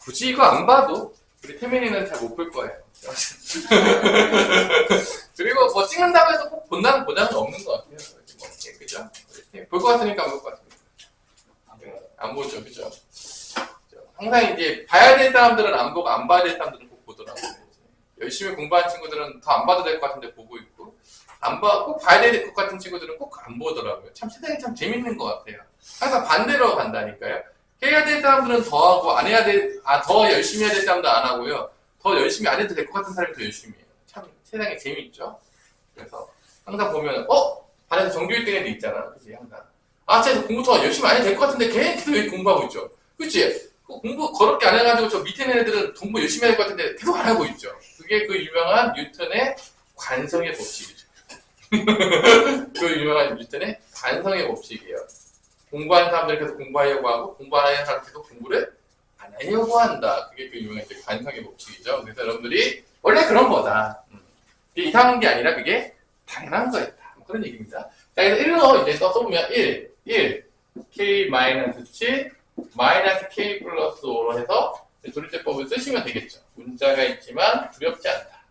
굳이 이거 안 봐도 우리 태민이는 잘 못 볼 거예요. 그리고 뭐 찍는다고 해서 꼭 본다는 보장은 없는 것 같아요. 뭐, 그죠? 볼 것 같으니까 안 볼 것 같습니다. 안 보죠, 그죠? 항상 이제 봐야 될 사람들은 안 보고 안 봐야 될 사람들은 꼭 보더라고요. 열심히 공부한 친구들은 더 안 봐도 될 것 같은데 보고 있고, 꼭 봐야 될 것 같은 친구들은 꼭 안 보더라고요. 참 세상이 참 재밌는 것 같아요. 항상 반대로 간다니까요. 해야 될 사람들은 더 하고, 더 열심히 해야 될 사람도 안 하고요. 더 열심히 안 해도 될 것 같은 사람이 더 열심히 해요. 참 세상에 재밌죠? 그래서 항상 보면, 반에서 정규 1등 애들 있잖아. 그치, 항상. 쟤 공부 더 열심히 안 해도 될 것 같은데 걔 계속 왜 공부하고 있죠? 그치? 공부 그렇게 안 해가지고 저 밑에 있는 애들은 공부 열심히 해야 될 것 같은데 계속 안 하고 있죠. 그게 그 유명한 뉴턴의 관성의 법칙이죠. 그 유명한 뉴턴의 관성의 법칙이에요. 공부하는 사람들이 계속 공부하려고 하고 공부 안 하는 사람들이 계속 공부를 안 하려고 한다. 그게 그 유명한 관성의 법칙이죠. 그래서 여러분들이 원래 그런 거다. 그게 이상한 게 아니라 그게 당연한 거였다. 뭐 그런 얘기입니다. 자, 그래서 1로 이제 써보면 1, K-7 마이너스 K 플러스 5로 해서 조리제법을 쓰시면 되겠죠. 문자가 있지만 두렵지 않다.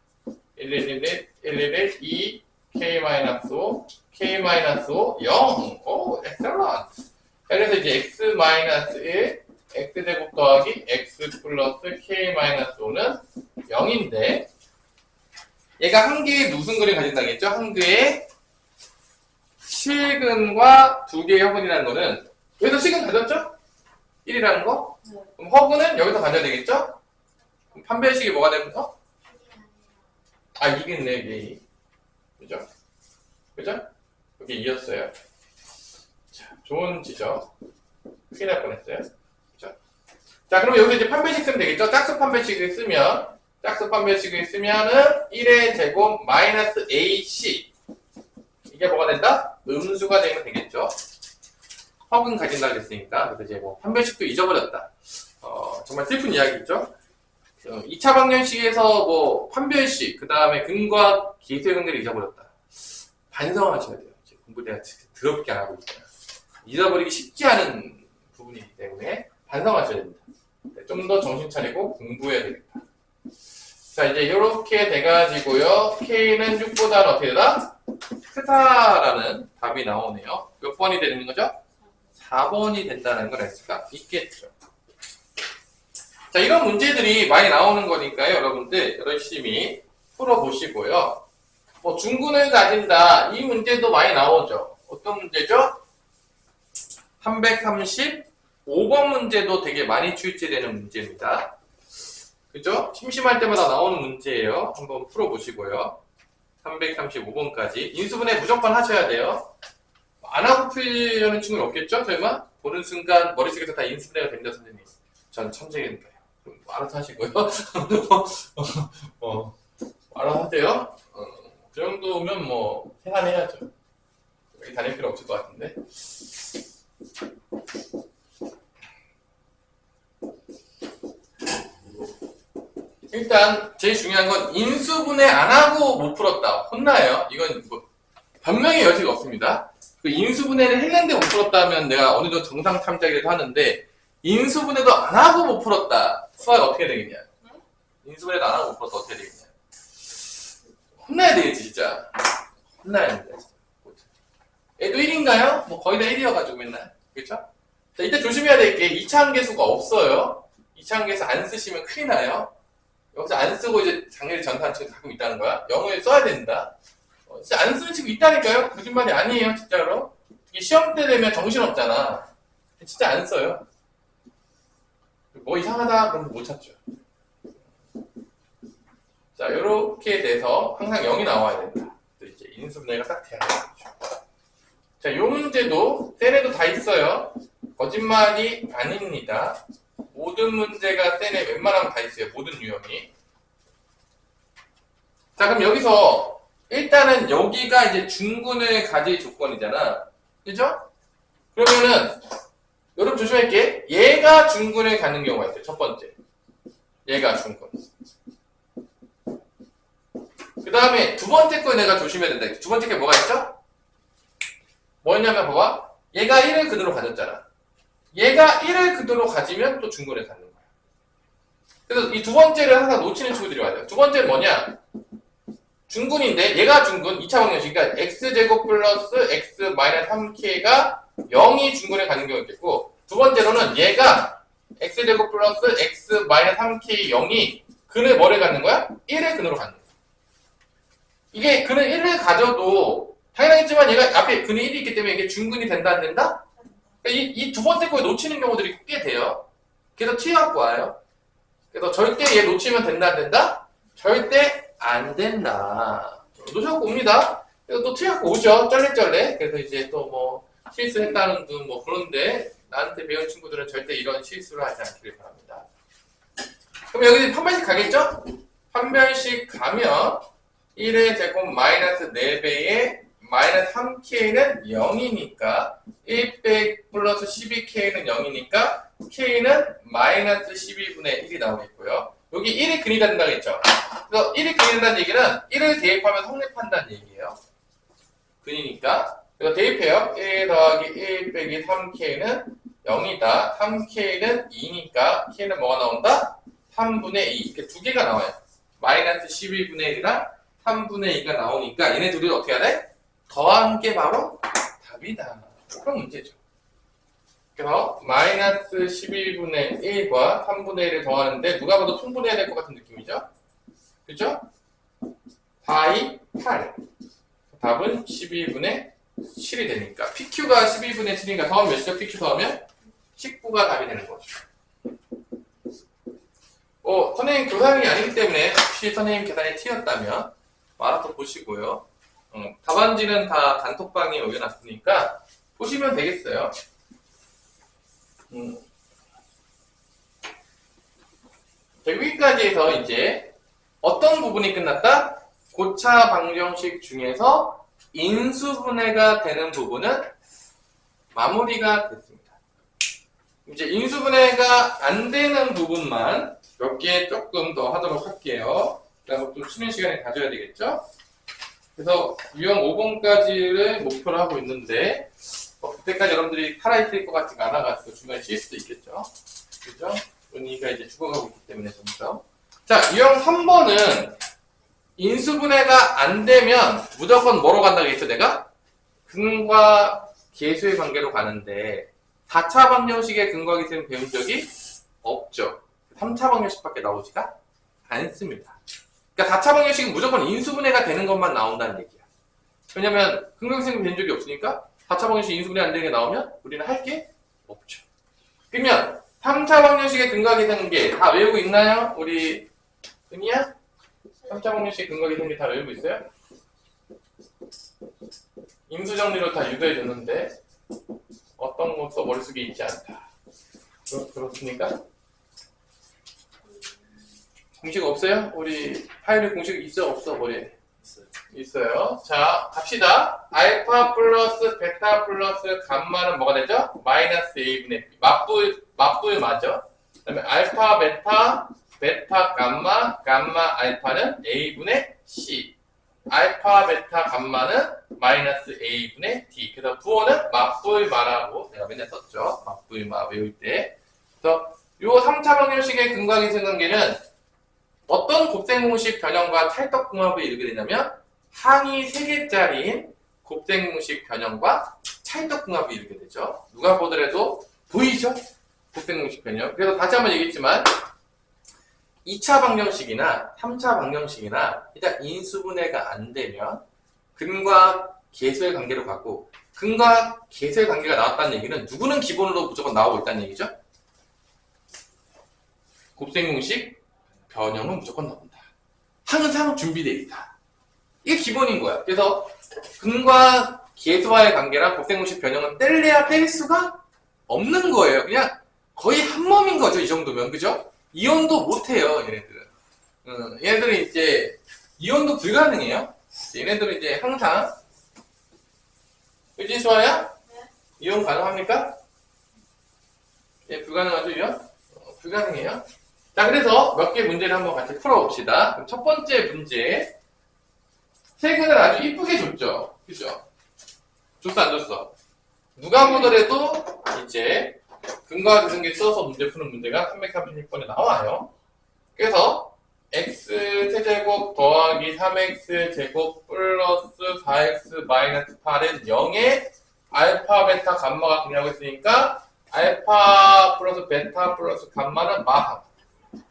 111, 2, K 마이너스 5, K 마이너스 5, 0. 오, 엑셀런트. 그래서 이제 X 마이너스 1, X제곱 더하기 X 플러스 K 마이너스 5는 0인데, 얘가 한 개의 무슨 그림 가진다고 했죠? 한 개의 실근과 두 개의 허근이라는 거는, 여기서 실근 가졌죠? 1이라는 거? 네. 그럼 허근은 여기서 가져야 되겠죠? 그럼 판별식이 뭐가 되는 거? 이겠네, 이게. 그죠? 그죠? 여기 2였어요. 자, 좋은 지적. 크게 날 뻔했어요. 그죠? 자, 그럼 여기서 이제 판별식 쓰면 되겠죠? 짝수 판별식을 쓰면은 1의 제곱 마이너스 AC. 이게 뭐가 된다? 음수가 되면 되겠죠? 허근 가진다 그랬으니까. 그래서 이제 뭐 판별식도 잊어버렸다. 정말 슬픈 이야기죠. 2차 방정식에서 뭐 판별식, 그 다음에 근과 기수의 관계를 잊어버렸다. 반성하셔야 돼요. 공부 내가 더럽게 안 하고 있잖아요. 잊어버리기 쉽지 않은 부분이기 때문에 반성하셔야 됩니다. 좀 더 정신 차리고 공부해야 되겠다. 자, 이제 이렇게 돼가지고요. K는 6보다는 어떻게 되다? 크다라는 답이 나오네요. 몇 번이 되는 거죠? 4번이 된다는 걸 알 수가 있겠죠. 자, 이런 문제들이 많이 나오는 거니까요. 여러분들 열심히 풀어보시고요. 뭐 중근을 가진다. 이 문제도 많이 나오죠. 어떤 문제죠? 335번 문제도 되게 많이 출제되는 문제입니다. 그죠? 심심할 때마다 나오는 문제예요. 한번 풀어보시고요. 335번까지. 인수분해 무조건 하셔야 돼요. 안 하고 풀려는 친구는 없겠죠? 설마? 보는 순간 머릿속에서 다 인수분해가 됩니다, 선생님. 전 천재니까요. 그럼 알아서 하시고요. 알아서 하세요. 그 정도면 뭐 생활해야죠. 여기 다닐 필요 없을 것 같은데. 일단 제일 중요한 건 인수분해 안 하고 못 풀었다. 혼나요. 이건 뭐 변명의 여지가 없습니다. 그 인수분해를 했는데 못 풀었다면 내가 어느 정도 정상 참작이라도 하는데 인수분해도 안 하고 못 풀었다. 수학이 어떻게 되겠냐? 인수분해도 안 하고 못 풀었다. 어떻게 되겠냐? 혼나야 되겠지 진짜. 혼나야 됩니다. 얘도 1인가요? 뭐 거의 다 1이어가지고 맨날. 그렇죠? 자, 이때 조심해야 될 게 2차 함계수가 없어요. 2차 함계수 안 쓰시면 큰일 나요. 여기서 안 쓰고 이제 장애를 전사한 친구 가끔 있다는 거야. 영어에 써야 된다. 진짜 안 쓰는 친구 있다니까요. 거짓말이 아니에요, 진짜로. 이게 시험 때 되면 정신없잖아. 진짜 안 써요. 뭐 이상하다 그러면 못 찾죠. 자, 요렇게 돼서 항상 0이 나와야 된다. 또 이제 인수분해가 딱 돼야 되겠죠. 자, 요 문제도 셀에도 다 있어요. 거짓말이 아닙니다. 모든 문제가 셀에 웬만하면 다 있어요. 모든 유형이. 자, 그럼 여기서 일단은 여기가 이제 중근을 가질 조건이잖아. 그죠? 그러면은 여러분 조심할게. 얘가 중근을 갖는 경우가 있어요. 첫 번째. 얘가 중근. 그 다음에 두 번째 거 내가 조심해야 된다. 두 번째 게 뭐가 있죠? 뭐였냐면 봐봐. 얘가 1을 근으로 가졌잖아. 얘가 1을 근으로 가지면 또 중근을 갖는 거야. 그래서 이 두 번째를 항상 놓치는 친구들이 많아요. 두 번째는 뭐냐? 중근인데 얘가 중근 2차 방정식, 그러니까 x제곱 플러스 x 마이너스 3k가 0이 중근에 가는 경우가 있겠고, 두 번째로는 얘가 x제곱 플러스 x 마이너스 3k 0이 근을 뭐를 갖는 거야? 1의 근으로 갖는 거야. 이게 근을 1을 가져도 당연하겠지만 얘가 앞에 근이 1이 있기 때문에 이게 중근이 된다 안 된다? 그러니까 이 두 번째 거에 놓치는 경우들이 꽤 돼요. 그래서 T갖고 와요. 그래서 절대 얘 놓치면 된다 안 된다? 절대 안 된다. 놓쳐갖고 옵니다. 그래서 또 T갖고 오죠. 쩔레쩔레. 그래서 이제 또 뭐 실수했다는 둥 뭐 그런데 나한테 배운 친구들은 절대 이런 실수를 하지 않기를 바랍니다. 그럼 여기 판별식 가겠죠? 판별식 가면 1의 제곱 마이너스 4배의 마이너스 3k는 0이니까 1 플러스 12k는 0이니까 k는 마이너스 12분의 1이 나오겠고요. 여기 1이 근이 된다고 했죠. 그래서 1이 근이 된다는 얘기는 1을 대입하면 성립한다는 얘기예요. 근이니까. 그래서 대입해요. 1 더하기 1 빼기 3k는 0이다. 3k는 2니까 k는 뭐가 나온다? 3분의 2. 이렇게 두 개가 나와요. 마이너스 12분의 1이랑 3분의 2가 나오니까 얘네 둘이 어떻게 해야 돼? 더한 게 바로 답이다. 그런 문제죠. 그래서 마이너스 12분의 1과 3분의 1을 더하는데 누가 봐도 통분해야 될 것 같은 느낌이죠? 그죠? 4, 2, 8. 답은 12분의 7이 되니까 PQ가 12분의 7이니까 더하면 몇이죠? PQ 더하면 19가 답이 되는 거죠. 선생님 교사형이 아니기 때문에 혹시 선생님 계산이 T였다면 알아서 보시고요. 답안지는 다 단톡방에 올려놨으니까 보시면 되겠어요. 여기까지 해서 이제 어떤 부분이 끝났다? 고차 방정식 중에서 인수분해가 되는 부분은 마무리가 됐습니다. 이제 인수분해가 안 되는 부분만 몇 개 조금 더 하도록 할게요. 그다음에 또 쉬는 시간을 가져야 되겠죠? 그래서 유형 5번까지를 목표로 하고 있는데 그때까지 여러분들이 살아있을 것 같지가 않아가지고 중간에 쉴 수도 있겠죠. 그죠? 은희가 이제 죽어가고 있기 때문에 점점. 자, 유형 3번은 인수분해가 안 되면 무조건 뭐로 간다고 했죠, 내가? 근과 계수의 관계로 가는데 4차 방정식의 근과 계수는 배운 적이 없죠. 3차 방정식밖에 나오지가 않습니다. 그러니까 4차 방정식은 무조건 인수분해가 되는 것만 나온다는 얘기야. 왜냐면 근과 계수는 배운 적이 없으니까 4차 방정식 인수분해 안 되는 게 나오면 우리는 할 게 없죠. 그러면 3차 방정식의 근과 계수는 게 다 외우고 있나요? 우리 은희야? 3차 방정식 근과 계수는 게 다 외우고 있어요? 인수정리로 다 유도해줬는데 어떤 것도 머릿속에 있지 않다. 그렇습니까? 공식 없어요? 우리 파일에 공식 있어 없어? 머리에? 있어요. 자, 갑시다. 알파 플러스 베타 플러스 감마는 뭐가 되죠? 마이너스 A분의 B. 맞불 맞죠? 그 다음에 알파 베타, 베타 감마, 감마 알파는 A분의 C. 알파 베타 감마는 마이너스 A분의 D. 그래서 부호는 맞불마라고 내가 맨날 썼죠. 맞불마 외울 때. 그래서 요 3차 방정식의 근과 계수 관계는 어떤 곱셈공식 변형과 찰떡궁합을 이루게 되냐면 항이 3개짜리인 곱셈공식 변형과 찰떡궁합을 이루게 되죠. 누가 보더라도 보이죠? 곱셈공식 변형. 그래서 다시 한번 얘기했지만 2차 방정식이나 3차 방정식이나 일단 인수분해가 안 되면 근과 계수의 관계로 가고 근과 계수의 관계가 나왔다는 얘기는 누구는 기본으로 무조건 나오고 있다는 얘기죠. 곱셈공식 변형은 무조건 나온다. 항상 준비되어 있다. 이게 기본인 거야. 그래서 근과 계수와의 관계랑 곱셈공식 변형은 뗄래야 뺄 수가 없는 거예요. 그냥 거의 한 몸인 거죠. 이 정도면. 그죠? 이혼도 못해요. 얘네들은. 얘네들은 이제 이혼도 불가능해요. 얘네들은 이제 항상 그지 수아야? 네. 이혼 가능합니까? 예, 불가능하죠 이혼? 불가능해요. 자, 그래서 몇 개 문제를 한번 같이 풀어봅시다. 그럼 첫 번째 문제. 세근을 아주 이쁘게 줬죠. 그죠? 줬어, 안 줬어? 누가 보더라도 이제 근과 계승계 써서 문제 푸는 문제가 336번에 나와요. 그래서 x세제곱 더하기 3x제곱 플러스 4x 마이너스 8은 0에 알파, 베타, 감마가 등장하고 있으니까 알파 플러스 베타 플러스 감마는 마.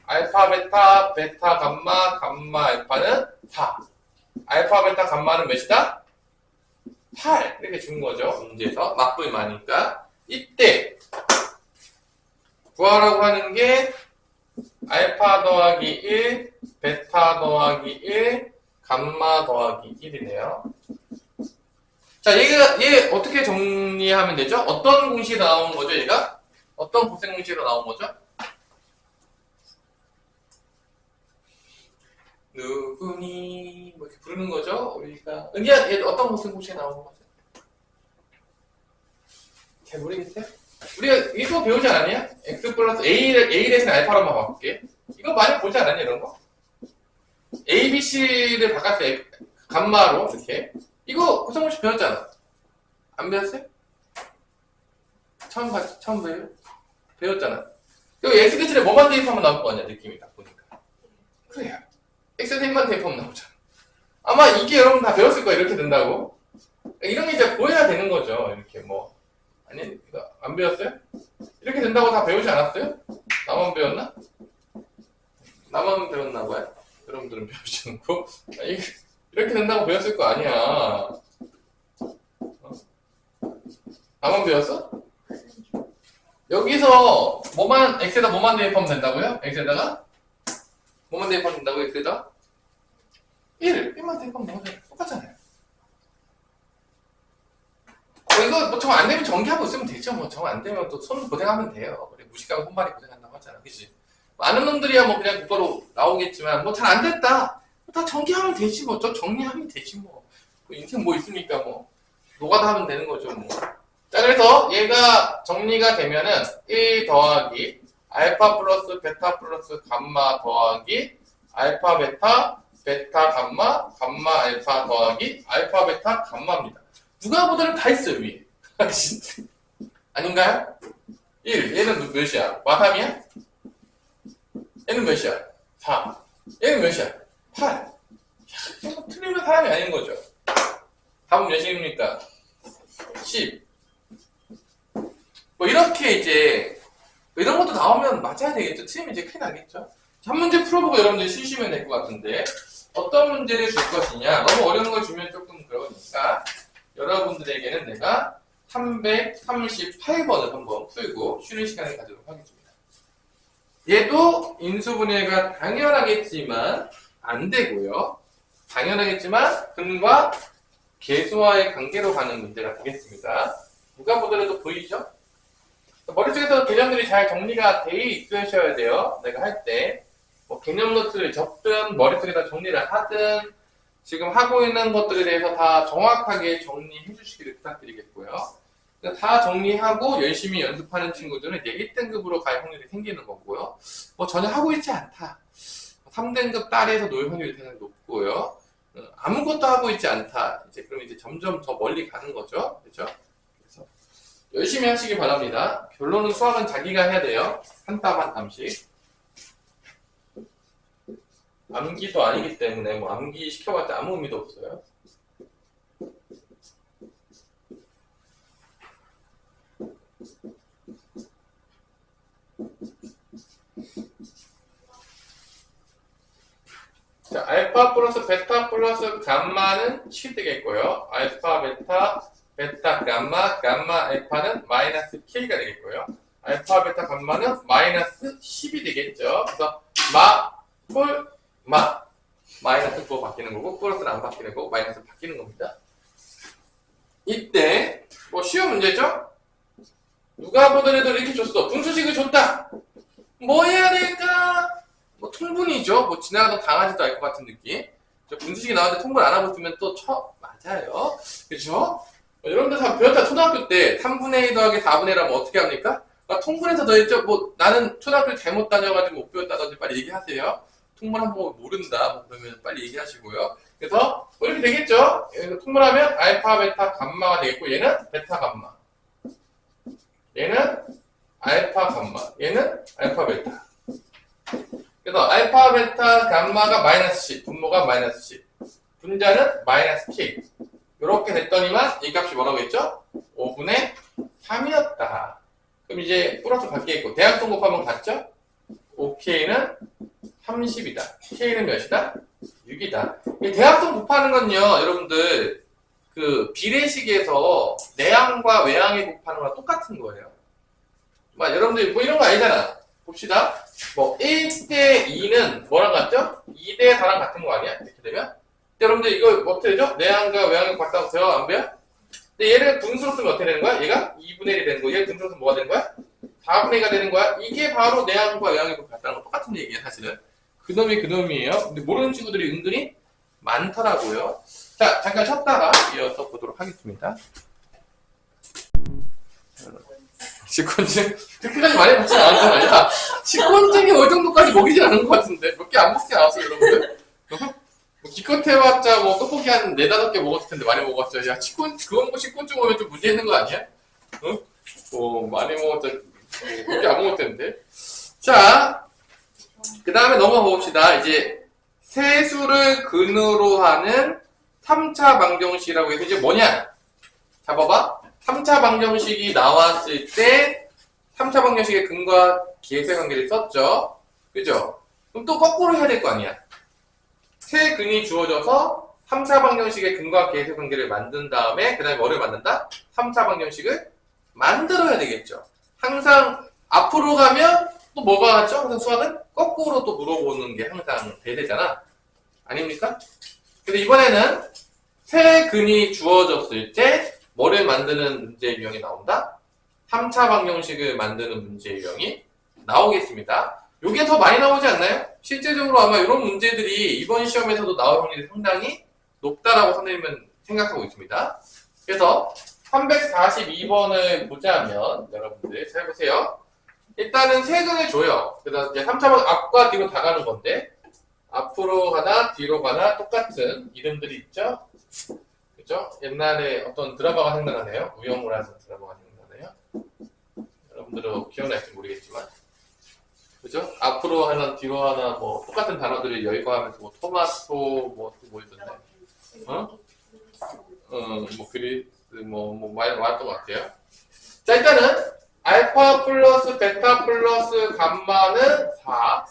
알파, 베타, 베타, 감마, 감마, 알파는 4. 알파, 베타, 감마는 몇이다? 8. 이렇게 준 거죠. 문제에서. 맞고이 많으니까. 이때 구하라고 하는 게 알파 더하기 1, 베타 더하기 1, 감마 더하기 1이네요. 자, 얘 어떻게 정리하면 되죠? 어떤 공식이 나온 거죠, 얘가? 어떤 고생 공식으로 나온 거죠? 누구니? 뭐 이렇게 부르는 거죠, 우리가. 은기야, 얘 어떤 고생 공식이 나온 거죠? 잘 모르겠어요? 우리가 이거 배우지 않았냐? x 플러스 a 대신 알파로만 바꿀게. 이거 많이 보지 않았냐, 이런 거? a, b, c를 바꿨어요. 감마로, 이렇게. 이거 고생공식 배웠잖아. 안 배웠어요? 처음 배웠잖아. 이거 x 대신에 뭐만 대입하면 나올 거 아니야, 느낌이 딱 보니까. 그래요. x 대신만 대입하면 나오잖아. 아마 이게 여러분 다 배웠을 거야, 이렇게 된다고. 이런 게 이제 보여야 되는 거죠, 이렇게 뭐. 아니, 이거 안 배웠어요? 이렇게 된다고 다 배우지 않았어요? 나만 배웠나? 나만 배웠나 봐요? 여러분들은 배우지 않고. 이렇게 된다고 배웠을 거 아니야. 나만 배웠어? 여기서 x에다 뭐만 대입하면 된다고요? x에다가? 뭐만 대입하면 된다고, x에다? 1만 대입하면 똑같잖아요. 이거 뭐 정 안 되면 전개하고 있으면 되죠. 뭐 정 안 되면 또 손 고생하면 돼요. 우리 무식하고 손발이 고생한다고 하잖아. 그치? 많은 놈들이야 뭐 그냥 국어로 나오겠지만 뭐 잘 안 됐다. 다 전개하면 되지 뭐. 좀 정리하면 되지 뭐. 인생 뭐 있습니까 뭐. 노가다 하면 되는 거죠 뭐. 자, 그래서 얘가 정리가 되면은 1 더하기 알파 플러스 베타 플러스 감마 더하기 알파 베타 베타 감마 감마 알파 더하기 알파 베타 감마입니다. 누가 보더라도 다 있어요, 위에. 아닌가요? 1. 얘는 몇이야? 마3이야? 얘는 몇이야? 4. 얘는 몇이야? 8. 이거 틀리면 사람이 아닌 거죠. 답은 몇입니까? 10. 뭐 이렇게 이제 이런 것도 나오면 맞아야 되겠죠. 틀리면 이제 큰일 나겠죠. 한 문제 풀어보고 여러분들이 쉬시면 될 것 같은데 어떤 문제를 줄 것이냐. 너무 어려운 걸 주면 조금 그러니까 여러분들에게는 내가 338번을 한번 풀고 쉬는 시간을 가지도록 하겠습니다. 얘도 인수분해가 당연하겠지만 안 되고요. 당연하겠지만 근과 계수와의 관계로 가는 문제가 되겠습니다. 누가 보더라도 보이죠? 머릿속에서 개념들이 잘 정리가 돼 있으셔야 돼요. 내가 할 때 뭐 개념 노트를 적든 머릿속에다 정리를 하든 지금 하고 있는 것들에 대해서 다 정확하게 정리해 주시기를 부탁드리겠고요. 다 정리하고 열심히 연습하는 친구들은 이제 1등급으로 갈 확률이 생기는 거고요. 뭐 전혀 하고 있지 않다. 3등급 딸에서 놓을 확률이 되게 높고요. 아무것도 하고 있지 않다. 그럼 이제 점점 더 멀리 가는 거죠. 그렇죠? 그래서 열심히 하시기 바랍니다. 결론은 수학은 자기가 해야 돼요. 한 땀 한 땀씩. 암기도 아니기 때문에 뭐 암기 시켜봤자 아무 의미도 없어요. 자, 알파 플러스 베타 플러스 감마는 7 되겠고요. 알파 베타 베타 감마 감마 알파는 마이너스 K가 되겠고요. 알파 베타 감마는 마이너스 10이 되겠죠. 그래서 마이너스 9 바뀌는 거고 플러스는 안 바뀌는 거고 마이너스 바뀌는 겁니다. 이때 뭐 쉬운 문제죠? 누가 보더라도 이렇게 줬어. 분수식을 줬다. 뭐 해야 될까? 뭐 통분이죠. 뭐 지나가던 강아지도 알 것 같은 느낌. 분수식이 나왔는데 통분 안 하고 있으면 또 맞아요. 그죠? 여러분들 다 배웠다. 초등학교 때 3분의 1 더하기 4분의 1 하면 어떻게 합니까? 통분해서 더했죠. 뭐 나는 초등학교 잘못 다녀가지고 못 배웠다든지 빨리 얘기하세요. 통분한 방법 모른다. 뭐 그러면 빨리 얘기하시고요. 그래서 뭐 이렇게 되겠죠. 통분하면 알파 베타 감마가 되겠고 얘는 베타 감마. 얘는 알파 감마. 얘는 알파 베타. 그래서 알파, 베타, 감마가 마이너스 10, 분모가 마이너스 10, 분자는 마이너스 K. 이렇게 됐더니만 이 값이 뭐라고 했죠? 5분의 3이었다. 그럼 이제 플러스 바뀌겠고, 대각선 곱하면 같죠? 5K는 30이다. K는 몇이다? 6이다. 이 대각선 곱하는 건요, 여러분들, 그 비례식에서 내항과 외항에 곱하는 거랑 똑같은 거예요. 막 여러분들 뭐 이런 거 아니잖아. 봅시다. 뭐 1대 2는 뭐랑 같죠? 2대 4랑 같은 거 아니야? 이렇게 되면? 여러분들 이거 어떻게 되죠? 내항과 외항에 곱한다고 배워? 안 배워? 근데 얘를 분수로 쓰면 어떻게 되는 거야? 얘가 2분의 1이 되는 거야. 얘를 분수로 쓰면 뭐가 되는 거야? 4분의 1가 되는 거야. 이게 바로 내항과 외항에 곱한다는 거 똑같은 얘기야, 사실은. 그놈이 그놈이에요. 근데 모르는 친구들이 은근히 많더라고요. 자, 잠깐 쉬었다가 이어서 보도록 하겠습니다. 직권증 그렇게까지 많이 먹진 않았잖아. 야, 직권증이 어느 정도까지 먹이진 않은 것 같은데 몇 개 안 먹지 않았어, 여러분들? 뭐 기껏 해봤자 뭐 떡볶이 한 4-5개 먹었을 텐데 많이 먹었죠. 야, 그건 뭐 직권증 오면 좀 문제 있는 거 아니야? 응? 뭐 많이 먹었자 몇 개 안 먹었을 텐데. 자, 그 다음에 넘어가 봅시다. 이제 세수를 근으로 하는 3차 방정식이라고 해서 이제 뭐냐? 잡아봐. 3차 방정식이 나왔을 때 3차 방정식의 근과 기하수의 관계를 썼죠. 그죠? 그럼 또 거꾸로 해야 될 거 아니야. 세 근이 주어져서 3차 방정식의 근과 기하수의 관계를 만든 다음에 그 다음에 뭐를 만든다? 3차 방정식을 만들어야 되겠죠. 항상 앞으로 가면 또 뭐가 하죠? 항상 수학은 거꾸로 또 물어보는 게 항상 대세잖아. 아닙니까? 근데 이번에는 세 근이 주어졌을 때 뭐를 만드는 문제 유형이 나온다? 3차 방정식을 만드는 문제 유형이 나오겠습니다. 이게 더 많이 나오지 않나요? 실제적으로 아마 이런 문제들이 이번 시험에서도 나올 확률이 상당히 높다라고 선생님은 생각하고 있습니다. 그래서 342번을 보자면 여러분들 잘 보세요. 일단은 세 근을 줘요. 그래서 이제 3차 방 앞과 뒤로 다 가는 건데 앞으로 가나 뒤로 가나 똑같은 이름들이 있죠? 그죠? 옛날에 어떤 드라마가 생각나네요. 우영우라는 드라마가 생각나네요. 여러분들은 기억날지 모르겠지만, 그죠? 앞으로 하나, 뒤로 하나, 뭐 똑같은 단어들을 열거하면서 뭐 토마토, 뭐 있던데, 뭐 그리스, 뭐 많이 나왔던 것 같아요. 자, 일단은 알파 플러스 베타 플러스 감마는 4,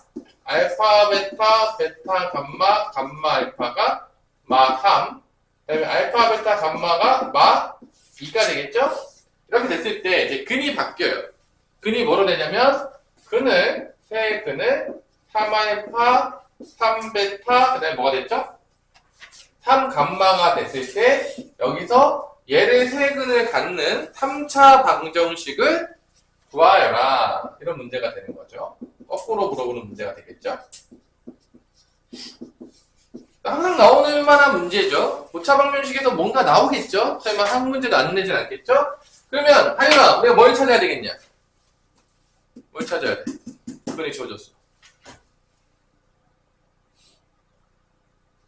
알파 베타 베타 감마 감마 알파가 마 3. 그 다음에 알파, 베타, 감마가 마 2가 되겠죠? 이렇게 됐을 때 이제 근이 바뀌어요. 근이 뭐로 되냐면 세 근을 3알파, 3베타, 그 다음에 뭐가 됐죠? 3감마가 됐을 때 여기서 얘를 세 근을 갖는 3차 방정식을 구하여라. 이런 문제가 되는 거죠. 거꾸로 물어보는 문제가 되겠죠? 항상 나오는 만한 문제죠. 고차 방정식에서 뭔가 나오겠죠? 설마 한 문제도 안 내진 않겠죠? 그러면 하윤아, 우리가 뭘 찾아야 되겠냐? 뭘 찾아야 돼? 근이 주어졌어.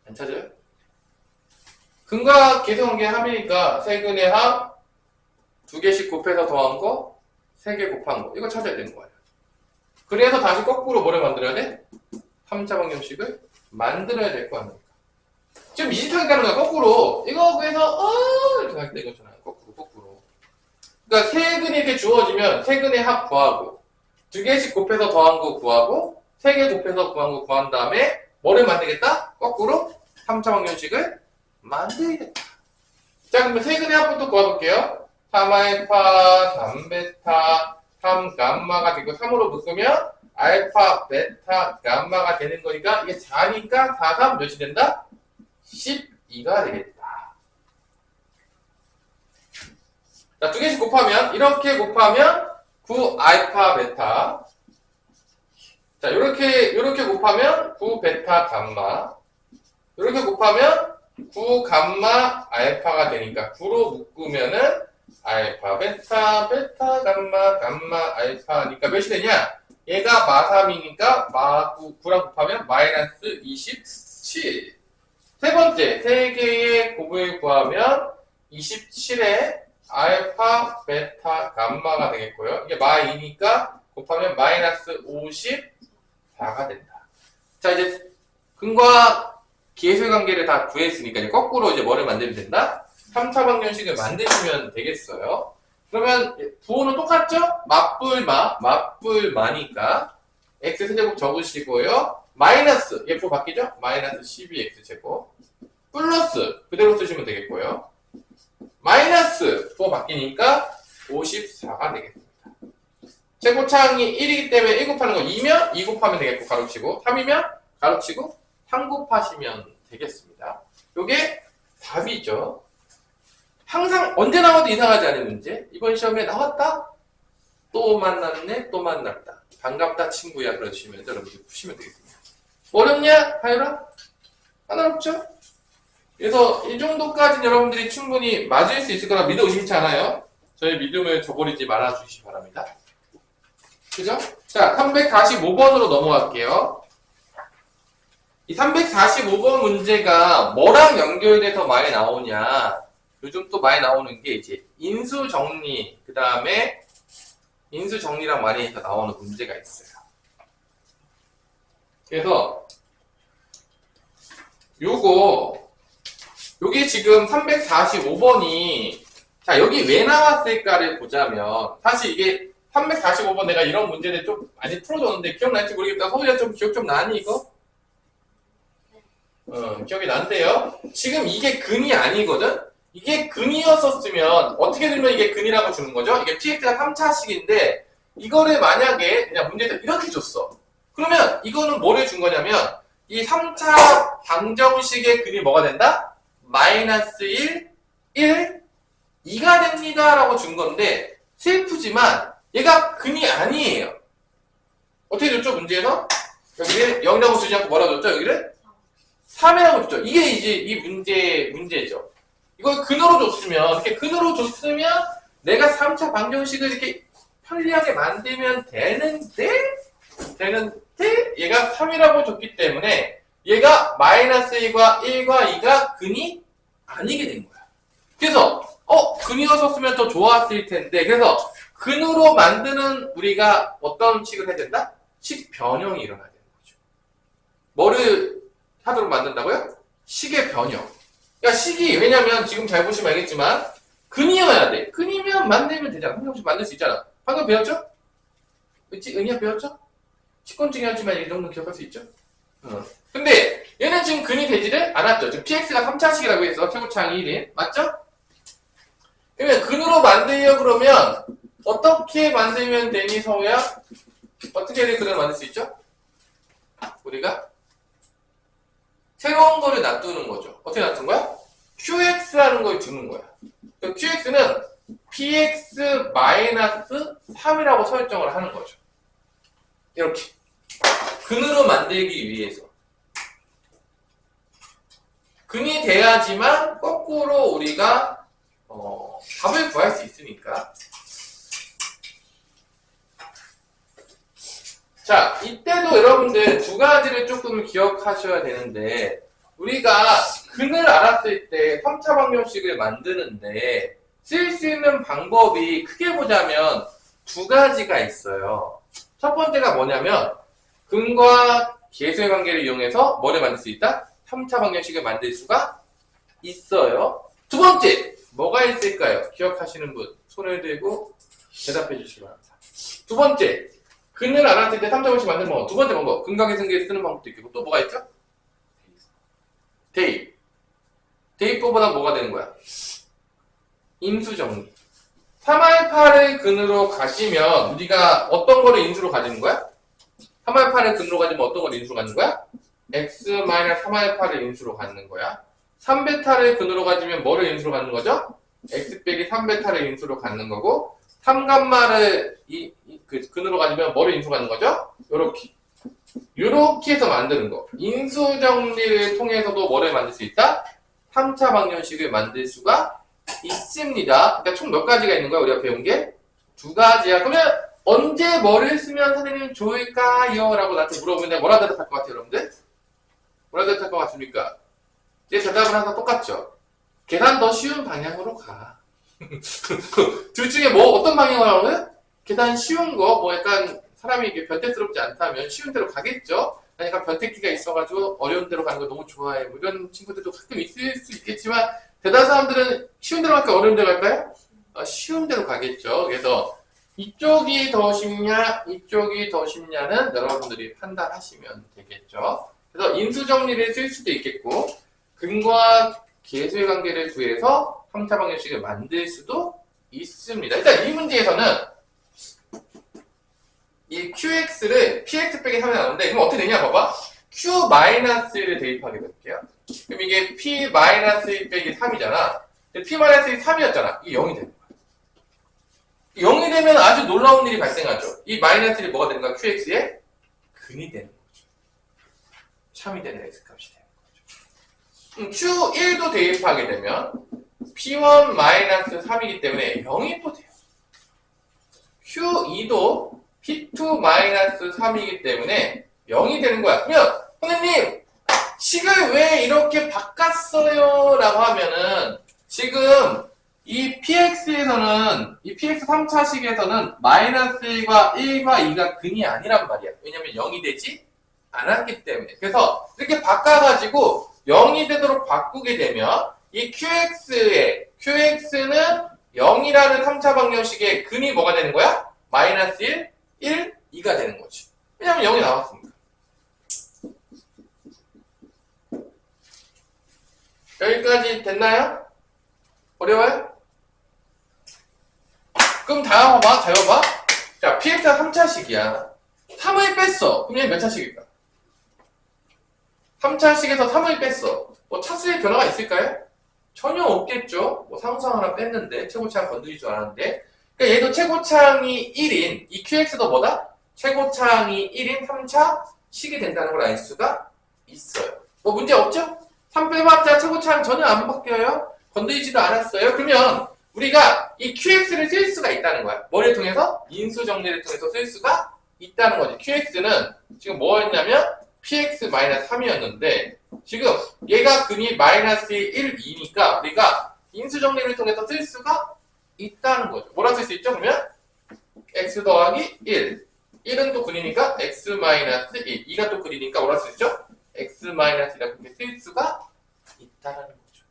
안 찾아요? 근과 계수관계 합이니까 세 근의 합, 2개씩 곱해서 더한 거, 3개 곱한 거. 이거 찾아야 되는 거예요. 그래서 다시 거꾸로 뭐를 만들어야 돼? 3차 방정식을 만들어야 될 거 아닙니까? 지금 비슷하게 가는 거야, 거꾸로. 이거 그래서 이렇게 할 때 이거잖아요. 거꾸로. 그러니까 세 근이 이렇게 주어지면 세 근의 합 구하고 2개씩 곱해서 더한 거 구하고 3개 곱해서 구한 거 구한 다음에 뭐를 만들겠다? 거꾸로 3차 방정식을 만들겠다. 자, 그러면 세 근의 합부터 구해볼게요. 3알파, 3베타, 3감마가 되고 3으로 묶으면 알파, 베타, 감마가 되는 거니까 이게 4니까 4, 3 몇이 된다? 12가 되겠다. 자, 2개씩 곱하면 이렇게 곱하면 9알파, 베타. 자, 요렇게 곱하면 9베타, 감마. 요렇게 곱하면 9감마, 알파가 되니까 9로 묶으면은 알파, 베타, 베타, 감마, 감마, 알파니까 몇이 되냐? 얘가 마3이니까 마9랑 곱하면 마이너스 27. 세 번째, 3개의 곱을 구하면 27에 알파, 베타, 감마가 되겠고요. 이게 마2니까 곱하면 마이너스 54가 된다. 자, 이제 근과 기회수의 관계를 다 구했으니까 이제 거꾸로 이제 뭐를 만들면 된다? 3차 방정식을 만드시면 되겠어요. 그러면 부호는 똑같죠? 맞불마니까 x 세제곱 적으시고요. 마이너스, f 바뀌죠? 마이너스 12x제곱 플러스 그대로 쓰시면 되겠고요. 마이너스 부호 바뀌니까 54가 되겠습니다. 최고차항이 1이기 때문에 1 곱하는 거 2면 2 곱하면 되겠고 가로치고 3이면 가로치고 3 곱하시면 되겠습니다. 요게 답이죠. 항상 언제 나와도 이상하지 않은 문제. 이번 시험에 나왔다? 또 만났네? 또 만났다. 반갑다 친구야. 그러시면 여러분들 푸시면 되겠습니다. 어렵냐? 하율아? 하나없죠? 그래서 이 정도까지는 여러분들이 충분히 맞을 수 있을 거라 믿어 의심치 않아요. 저의 믿음을 저버리지 말아주시기 바랍니다. 그죠? 자, 345번으로 넘어갈게요. 이 345번 문제가 뭐랑 연결돼서 많이 나오냐? 요즘 또 많이 나오는 게 이제 인수정리, 그 다음에 인수정리랑 많이 해서 나오는 문제가 있어요. 그래서 요게 지금 345번이 자, 여기 왜 나왔을까를 보자면 사실 이게 345번 내가 이런 문제를 좀 많이 풀어줬는데 기억날지 모르겠다. 서울이가 좀 기억 좀 나니 이거? 기억이 난대요. 지금 이게 근이 아니거든? 이게 근이었었으면 어떻게 들면 이게 근이라고 주는 거죠? 이게 px가 3차식인데 이거를 만약에 그냥 문제에서 이렇게 줬어. 그러면 이거는 뭐를 준 거냐면 이 3차 방정식의 근이 뭐가 된다? 마이너스 1, 1, 2가 됩니다 라고 준 건데 슬프지만 얘가 근이 아니에요. 어떻게 줬죠? 문제에서? 여기를 0이라고 주지 않고 뭐라 줬죠? 여기를? 3이라고 줬죠. 이게 이제 이 문제죠. 이걸 근으로 줬으면, 이렇게 근으로 줬으면 내가 3차 방정식을 이렇게 편리하게 만들면 되는데 얘가 3이라고 줬기 때문에 얘가 마이너스 1과 1과 2가 근이 아니게 된 거야. 그래서 근이었었으면 더 좋았을 텐데 그래서 근으로 만드는 우리가 어떤 식을 해야 된다? 식 변형이 일어나야 되는 거죠. 뭐를 하도록 만든다고요? 식의 변형. 그러니까 식이 왜냐면 지금 잘 보시면 알겠지만 근이어야 돼. 근이면 만들면 되잖아. 한 명씩 만들 수 있잖아. 방금 배웠죠? 그치? 은희야 배웠죠? 식곤증이었지만 이 정도 기억할 수 있죠? 근데 얘는 지금 근이 되지를 않았죠. 지금 px가 3차식이라고 해서 최고차항이 1인. 맞죠? 그러면 근으로 만들려 그러면 어떻게 만들면 되니 성우야? 어떻게 해야 근을 만들 수 있죠? 우리가 새로운 거를 놔두는 거죠. 어떻게 놔둔 거야? qx라는 걸 두는 거야. qx는 px-3이라고 설정을 하는 거죠. 이렇게 근으로 만들기 위해서 근이 돼야지만 거꾸로 우리가 답을 구할 수 있으니까. 자, 이때도 여러분들 두 가지를 조금 기억하셔야 되는데 우리가 근을 알았을 때 3차 방정식을 만드는데 쓸 수 있는 방법이 크게 보자면 두 가지가 있어요. 첫 번째가 뭐냐면 근과 계수의 관계를 이용해서 뭐를 만들 수 있다? 3차 방정식을 만들 수가 있어요. 두 번째, 뭐가 있을까요? 기억하시는 분 손을 들고 대답해 주시기 바랍니다. 두 번째, 근을 알았을 때 3차 방정식 만드는 방법. 두 번째 방법, 근과 계승계를 쓰는 방법도 있고 또 뭐가 있죠? 대입. 대입법보다 뭐가 되는 거야? 인수정리. 3알파를 근으로 가지면 우리가 어떤 거를 인수로 가지는 거야? 3알파를 근으로 가지면 어떤 걸 인수로 가지는 거야? x-3알파를 인수로 갖는 거야. 3베타를 근으로 가지면 뭐를 인수로 갖는 거죠? x 빼기 3베타를 인수로 갖는 거고 3감마를 근으로 가지면 뭐를 인수로 갖는 거죠? 요렇게 해서 만드는 거. 인수정리를 통해서도 뭐를 만들 수 있다? 3차 방정식을 만들 수가 있습니다. 그러니까 총 몇 가지가 있는 거야? 우리가 배운 게? 두 가지야. 그러면 언제 뭐를 쓰면 선생님 좋을까요? 라고 나한테 물어보면 내가 뭐라 대답할 것 같아요, 여러분들? 뭐라 대답할 것 같습니까? 제 대답은 항상 똑같죠. 계산 더 쉬운 방향으로 가. 둘 중에 뭐 어떤 방향으로 하는 거예요? 계산 쉬운 거, 뭐 약간 사람이 이렇게 변태스럽지 않다면 쉬운 대로 가겠죠? 약간 변태기가 있어가지고 어려운 데로 가는 거 너무 좋아해. 뭐 이런 친구들도 가끔 있을 수 있겠지만 대다수 사람들은 쉬운 데로 갈까요? 어려운 데로 갈까요? 쉬운 데로 가겠죠. 그래서 이쪽이 더 쉽냐, 이쪽이 더 쉽냐는 여러분들이 판단하시면 되겠죠. 그래서 인수정리를 쓸 수도 있겠고 근과 계수의 관계를 구해서 3차 방정식을 만들 수도 있습니다. 일단 이 문제에서는 이 qx를 px 빼기 3이 나오는데 그럼 어떻게 되냐 봐봐. q-를 대입하게 될게요. 그럼 이게 p-1 빼기 3이잖아. p-1이 3이었잖아. 이게 0이 되는 거야. 0이 되면 아주 놀라운 일이 발생하죠. 이 마이너스 1이 뭐가 되는 거야? qx의 근이 되는 거죠. 참이 되는 x값이 되는 거죠. q1도 대입하게 되면 p1-3이기 때문에 0이 또 돼요. q2도 p2-3이기 때문에 0이 되는 거야. 그러면 선생님 식을 왜 이렇게 바꿨어요? 라고 하면은 지금 이 px에서는 이 px 3차식에서는 마이너스 1과 1과 2가 근이 아니란 말이야. 왜냐면 0이 되지 않았기 때문에. 그래서 이렇게 바꿔가지고 0이 되도록 바꾸게 되면 이 qx는 0이라는 3차 방정식의 근이 뭐가 되는 거야? 마이너스 1, 1, 2가 되는 거지. 왜냐면 0이 나왔으니까. 여기까지 됐나요? 어려워요? 그럼 다음 봐봐. 잘 봐봐. 자, px가 3차식이야. 3을 뺐어. 그럼 얘 몇 차식일까? 3차식에서 3을 뺐어. 뭐 차수의 변화가 있을까요? 전혀 없겠죠. 뭐 상수 하나 뺐는데 최고차항 건드릴 줄 알았는데. 그러니까 얘도 최고차항이 1인 이 qx도 뭐다? 최고차항이 1인 3차식이 된다는 걸 알 수가 있어요. 뭐 문제 없죠? 3 빼봤자 최고차항 전혀 안 바뀌어요. 건드리지도 않았어요. 그러면 우리가 이 qx를 쓸 수가 있다는 거야. 뭐를 통해서? 인수정리를 통해서 쓸 수가 있다는 거지. qx는 지금 뭐였냐면 px-3이었는데 지금 얘가 근이 마이너스 1, 2니까 우리가 인수정리를 통해서 쓸 수가 있다는 거죠. 뭐라 쓸 수 있죠? 그러면 x 더하기 1 1은 또 근이니까 x-1 2가 또 근이니까 뭐라 쓸 수 있죠? x-1이라고 이렇게 쓸 수가 있다는 거죠.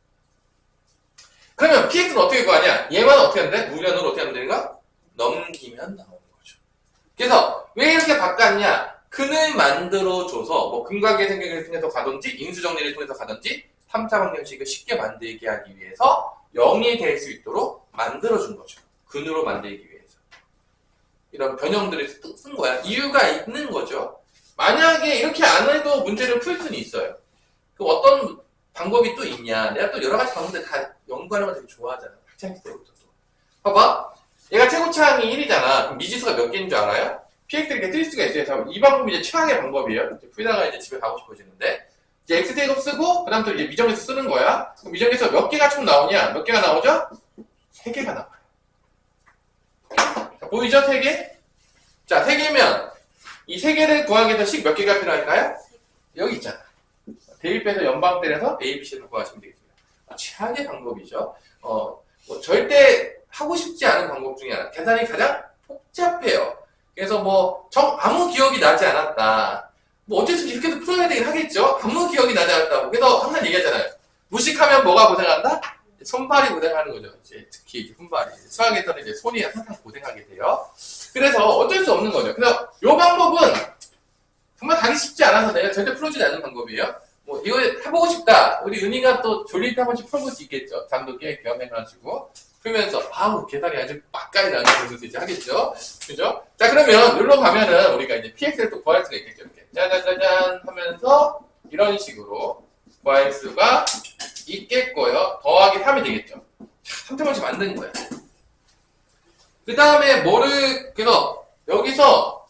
그러면 px는 어떻게 구하냐? 얘만 어떻게 하는데? 무변으로 어떻게 하면 되는가? 넘기면 나오는 거죠. 그래서 왜 이렇게 바꿨냐? 근을 만들어줘서 뭐 근관계 생각을 통해서 가든지 인수정리를 통해서 가든지 3차 방정식을 쉽게 만들게 하기 위해서 0이 될 수 있도록 만들어준 거죠. 근으로 만들기 위해서. 이런 변형들을 쓴 거야. 이유가 있는 거죠. 만약에 이렇게 안 해도 문제를 풀 수는 있어요. 그 어떤 방법이 또 있냐. 내가 또 여러 가지 방법들 다 연구하는 거 되게 좋아하잖아. 학창시 때부터 또. 봐봐. 얘가 최고차항이 1이잖아. 그럼 미지수가 몇 개인 줄 알아요? px를 이렇게 뜰 수가 있어요. 이 방법이 이제 최악의 방법이에요. 풀다가 이제 집에 가고 싶어지는데. 이제 x제곱 쓰고, 그 다음 또 이제 미정에서 쓰는 거야. 그럼 미정에서 몇 개가 총 나오냐? 몇 개가 나오죠? 3개가 나와요. 자, 보이죠? 3개? 자, 3개면, 이 3개를 구하기 위해서 식 몇 개가 필요할까요? 여기 있잖아. 대입해서 연방 때려서 A, B, C를 구하시면 되겠습니다. 최악의 방법이죠. 뭐 절대 하고 싶지 않은 방법 중에 하나. 계산이 가장 복잡해요. 그래서 뭐, 아무 기억이 나지 않았다. 뭐 어쩔 수 없이 이렇게도 풀어야 되긴 하겠죠? 아무 기억이 나지 않았다고. 그래서 항상 얘기하잖아요. 무식하면 뭐가 고생한다? 손발이 고생하는 거죠. 이제 특히 손발이. 수학에서는 이제 손이 항상 고생하게 돼요. 그래서 어쩔 수 없는 거죠. 그래서 이 방법은 정말 가기 쉽지 않아서 내가 절대 풀어주지 않는 방법이에요. 뭐 이거 해보고 싶다. 우리 은희가 또 졸릴 때 한 번씩 풀어볼 수 있겠죠. 잠도 깨 겸해가지고. 풀면서 아우 계산이 아주 빡까지 나는 그런 이제 하겠죠. 그죠? 자 그러면 여기로 가면은 우리가 이제 px를 또 구할 수가 있겠죠. 이렇게 짜자자잔 하면서 이런 식으로 구할 수가 있겠고요. 더하기 3이 되겠죠. 자, 3차방식 만드는 거야. 그 다음에 그래서 여기서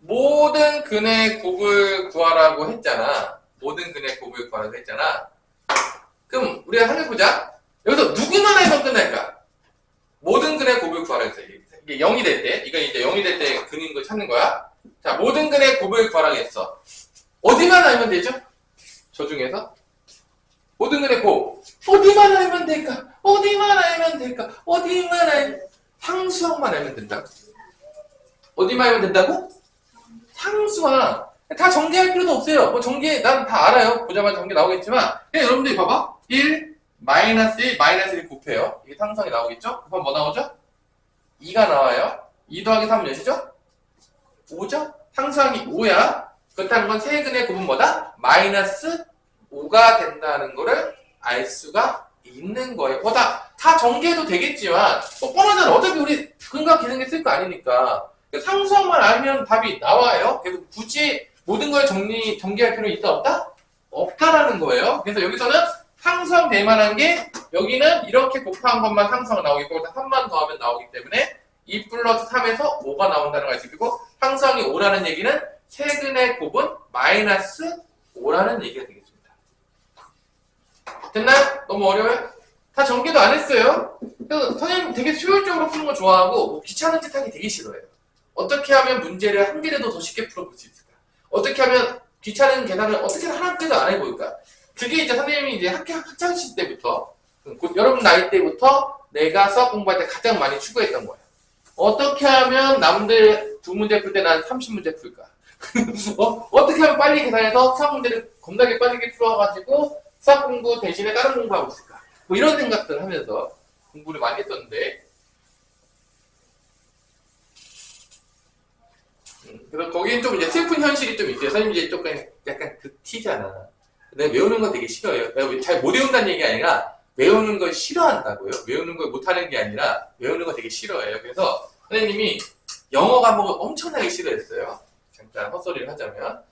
모든 근의 곱을 구하라고 했잖아. 모든 근의 곱을 구하라고 했잖아. 그럼 우리가 생각해보자. 여기서 누구만 해서 끝날까? 모든 근의 곱을 구하라 했어요. 이게 0이 될 때, 이거 이제 0이 될 때 근인 걸 찾는 거야. 자, 모든 근의 곱을 구하라 했어. 어디만 알면 되죠? 저 중에서? 모든 근의 곱. 어디만 알면 될까? 어디만 알면 될까? 어디만 알면, 상수항만 알면 된다고. 어디만 알면 된다고? 상수항. 다 전개할 필요도 없어요. 뭐 전개, 난 다 알아요. 보자마자 전개 나오겠지만, 그냥 여러분들이 봐봐. 1, 마이너스 1, 마이너스 1 곱해요. 이게 상성이 나오겠죠? 곱하면 뭐 나오죠? 2가 나와요. 2 더하기 3은 몇이죠? 5죠? 상수항이 5야. 그렇다는 건 세근의 곱은 뭐다? 마이너스 5가 된다는 거를 알 수가 있는 거예요. 다 전개해도 되겠지만, 뭐 뻔하잖아. 어차피 우리 근과 계산기 쓸 거 아니니까. 상수항만 알면 답이 나와요. 그래서 굳이 모든 걸 전개할 필요는 있다, 없다? 없다라는 거예요. 그래서 여기서는 상수항 될 만한 게, 여기는 이렇게 곱한 것만 상수항 나오겠고, 3만 더하면 나오기 때문에 2 플러스 3에서 5가 나온다는 걸 알 수 있고, 상수항이 5라는 얘기는 세근의 곱은 마이너스 5라는 얘기가 되겠습니다. 됐나요? 너무 어려워요? 다 전개도 안 했어요. 그래서 선생님 되게 효율적으로 푸는 거 좋아하고, 뭐 귀찮은 짓 하기 되게 싫어해요. 어떻게 하면 문제를 한 개라도 더 쉽게 풀어볼 수 있을까? 어떻게 하면 귀찮은 계산을 어떻게 하나도 안 해볼까? 그게 이제 선생님이 이제 학창시절 때부터, 여러분 나이 때부터 내가 수학 공부할 때 가장 많이 추구했던 거예요. 어떻게 하면 남들 2문제 풀 때 난 30문제 풀까? 어떻게 하면 빨리 계산해서 수학 문제를 겁나게 빠르게 풀어가지고 수학 공부 대신에 다른 공부하고 있을까? 뭐 이런 생각들 하면서 공부를 많이 했었는데, 그래서 거기는 좀 이제 슬픈 현실이 좀 있어요. 선생님 이제 조금 약간 극티잖아. 내가 외우는 거 되게 싫어해요. 내가 잘 못 외운다는 얘기 아니라 외우는 걸 싫어한다고요. 외우는 걸 못하는 게 아니라 외우는 거 되게 싫어해요. 그래서 선생님이 영어 과목을 엄청나게 싫어했어요. 잠깐 헛소리를 하자면.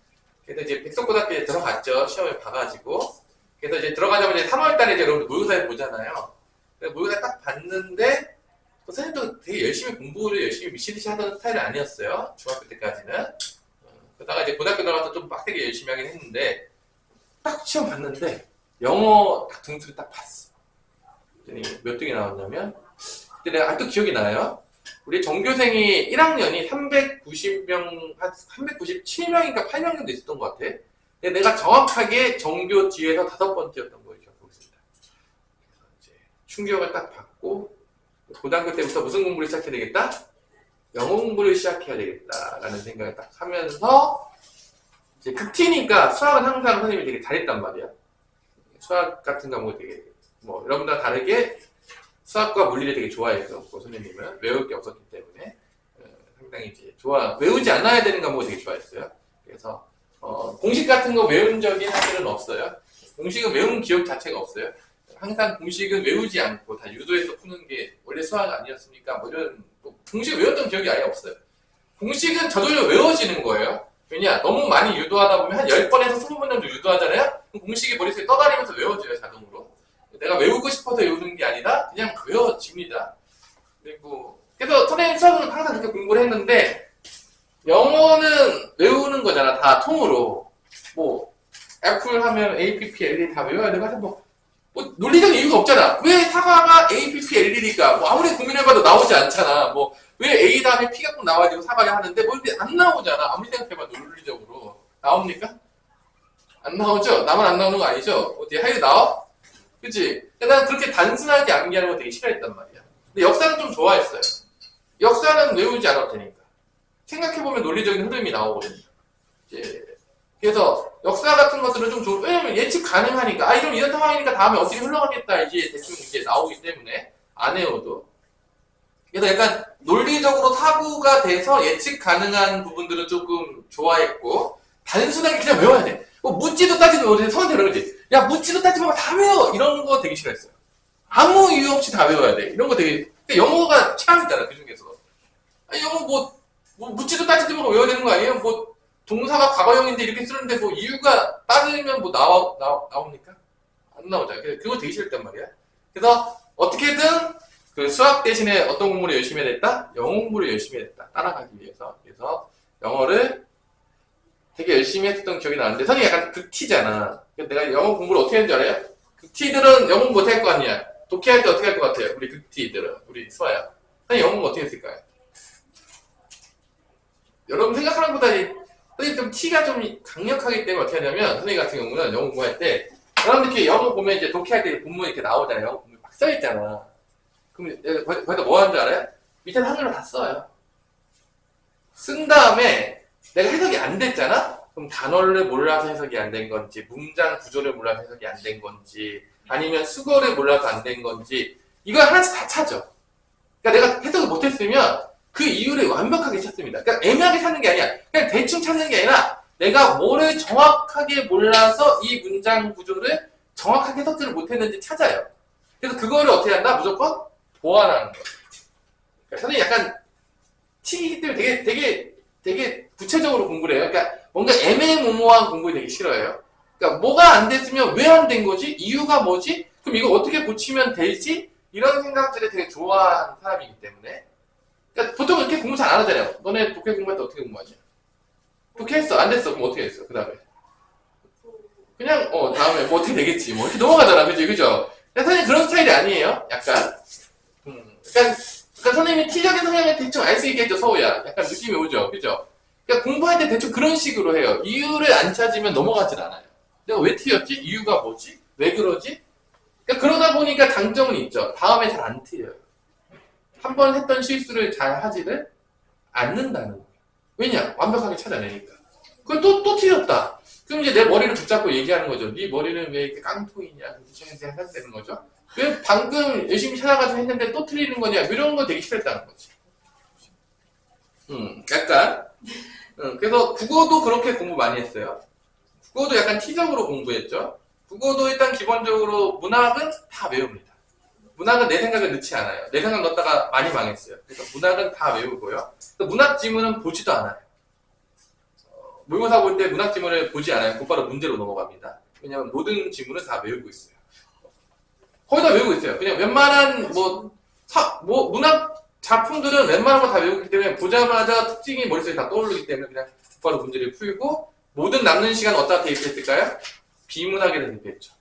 그래서 이제 백석고등학교에 들어갔죠. 시험을 봐가지고. 그래서 이제 들어가자마자 이제 3월달에 이제 여러분들 모의고사를 보잖아요. 그래서 모의고사 딱 봤는데, 선생님도 되게 열심히 공부를 열심히 미치듯이 하던 스타일은 아니었어요. 중학교 때까지는. 그러다가 이제 고등학교 들어가서 좀 빡세게 열심히 하긴 했는데, 딱 시험 봤는데, 영어 딱 등수를 딱 봤어. 그랬더니 몇 등이 나왔냐면, 그때 내가 아직도 기억이 나요. 우리 전교생이 1학년이 390명, 한 397명인가 8명 정도 있었던 것 같아. 근데 내가 정확하게 전교 뒤에서 5번째였던 걸 기억하고 있습니다. 그래서 이제 충격을 딱 받고, 고등학교 때부터 무슨 공부를 시작해야 되겠다? 영어 공부를 시작해야 되겠다라는 생각을 딱 하면서, 이제 극티니까 수학은 항상 선생님이 되게 잘했단 말이야. 수학 같은 과목을 되게, 뭐, 여러분들과 다르게 수학과 물리를 되게 좋아했었고, 선생님은 외울 게 없었기 때문에, 상당히 이제 외우지 않아야 되는 과목을 되게 좋아했어요. 그래서, 공식 같은 거 외운 적이 사실은 없어요. 공식은 외운 기억 자체가 없어요. 항상 공식은 외우지 않고 다 유도해서 푸는 게 원래 수학 아니었습니까? 뭐 이런, 공식 외웠던 기억이 아예 없어요. 공식은 저절로 외워지는 거예요. 왜냐? 너무 많이 유도하다 보면 한 10번에서 20번 정도 유도하잖아요? 그럼 공식이 머릿속에 떠다니면서 외워져요, 자동으로. 내가 외우고 싶어서 외우는 게 아니라 그냥 외워집니다. 그리고, 그래서 선생님 수학은 항상 그렇게 공부를 했는데, 영어는 외우는 거잖아, 다 통으로. 뭐, 애플 하면 APP, LD 다 외워야 되고, 뭐 논리적 이유가 없잖아. 왜 사과가 APP, LD일까? 뭐 아무리 고민해봐도 나오지 않잖아. 뭐 왜 A 다음에 P가 꼭 나와야 사과를 하는데 뭐 이렇게 안 나오잖아. 아무리 생각해봐도 논리적으로. 나옵니까? 안 나오죠? 나만 안 나오는 거 아니죠? 어디 하이드 나와? 그치? 난 그렇게 단순하게 암기하는 거 되게 싫어했단 말이야. 근데 역사는 좀 좋아했어요. 역사는 외우지 않아도 되니까. 생각해보면 논리적인 흐름이 나오거든요. 이제 그래서 역사 같은 것들은 좀 좋은, 왜냐면 예측 가능하니까, 이런 상황이니까 다음에 어떻게 흘러가겠다, 이제 대충 이제 나오기 때문에, 안 해요도. 그래서 약간 논리적으로 사고가 돼서 예측 가능한 부분들은 조금 좋아했고, 단순하게 그냥 외워야 돼. 뭐 묻지도 따지도 못해. 선생님 이런 거지. 야, 묻지도 따지도 말고 다 외워! 이런 거 되게 싫어했어요. 아무 이유 없이 다 외워야 돼. 이런 거 되게, 영어가 최악이잖아, 그 중에서. 영어 묻지도 따지도 말고 외워야 되는 거 아니에요? 뭐, 동사가 과거형인데 이렇게 쓰는데 뭐 이유가 따지면 뭐 나옵니까? 안 나오잖아요. 그래서 그거 되게 싫단 말이야. 그래서 어떻게든 그 수학 대신에 어떤 공부를 열심히 해야 됐다? 영어 공부를 열심히 해야 됐다. 따라가기 위해서. 그래서 영어를 되게 열심히 했던 기억이 나는데, 선생님이 약간 극티잖아. 내가 영어 공부를 어떻게 했는지 알아요? 극티들은 영어 공부 못할 거 아니야. 독해할 때 어떻게 할 것 같아요? 우리 극티들은. 우리 수아야. 선생님 영어 공부 어떻게 했을까요? 여러분 생각하는 것보다 선생님 좀 티가 좀 강력하기 때문에 어떻게 하냐면, 선생님 같은 경우는 영어 공부할 때, 여러분들 영어 보면 이제 독해할 때 본문 이렇게 나오잖아요. 영어 본문 막 써있잖아. 그럼 거기다 뭐 하는 줄 알아요? 밑에 한글로 다 써요. 쓴 다음에 내가 해석이 안 됐잖아? 그럼 단어를 몰라서 해석이 안 된 건지, 문장 구조를 몰라서 해석이 안 된 건지, 아니면 수거를 몰라서 안 된 건지, 이걸 하나씩 다 찾아. 그러니까 내가 해석을 못했으면 그 이유를 완벽하게 찾습니다. 그러니까 애매하게 찾는 게 아니야. 그냥 대충 찾는 게 아니라 내가 뭐를 정확하게 몰라서 이 문장 구조를 정확하게 해석을 못했는지 찾아요. 그래서 그거를 어떻게 한다? 무조건 보완하는 거예요. 그러니까 선생님이 약간 튀기기 때문에 되게 구체적으로 공부를 해요. 그러니까 뭔가 애매모호한 공부를 되게 싫어해요. 그러니까 뭐가 안 됐으면 왜 안 된 거지? 이유가 뭐지? 그럼 이거 어떻게 고치면 되지? 이런 생각들을 되게 좋아하는 사람이기 때문에. 그러니까 보통 이렇게 공부 잘 안 하잖아요. 너네 독해 공부할 때 어떻게 공부하지? 독해했어. 안 됐어. 그럼 어떻게 했어? 그 다음에. 그냥, 다음에 뭐 어떻게 되겠지. 뭐 이렇게 넘어가잖아. 그죠? 그죠? 선생님 그런 스타일이 아니에요. 약간. 약간 선생님이 T적인 성향을 대충 알 수 있게 했죠. 서우야. 약간 느낌이 오죠. 그죠? 그러니까 공부할 때 대충 그런 식으로 해요. 이유를 안 찾으면 넘어가질 않아요. 내가 왜 T였지? 이유가 뭐지? 왜 그러지? 그러니까 그러다 보니까 장점은 있죠. 다음에 잘 안 틀려요. 한 번 했던 실수를 잘 하지를 않는다는 거예요. 왜냐? 완벽하게 찾아내니까. 그걸 또 틀렸다. 그럼 이제 내 머리를 붙잡고 얘기하는 거죠. 네 머리는 왜 이렇게 깡통이냐. 그렇게 생각되는 거죠. 왜 방금 열심히 찾아가지고 했는데 또 틀리는 거냐. 이런 거 되게 싫었다는 거지. 약간. 그래서 국어도 그렇게 공부 많이 했어요. 국어도 약간 T적으로 공부했죠. 국어도 일단 기본적으로 문학은 다 외웁니다. 문학은 내 생각을 넣지 않아요. 내 생각 넣었다가 많이 망했어요. 그래서 문학은 다 외우고요. 문학 지문은 보지도 않아요. 모의고사 볼 때 문학 지문을 보지 않아요. 곧바로 문제로 넘어갑니다. 왜냐하면 모든 지문을 다 외우고 있어요. 거의 다 외우고 있어요. 그냥 웬만한 문학 작품들은 웬만한 거 다 외우기 때문에 보자마자 특징이 머릿속에 다 떠오르기 때문에 그냥 곧바로 문제를 풀고 모든 남는 시간 어디다 대입했을까요? 비문학에다 대입했죠.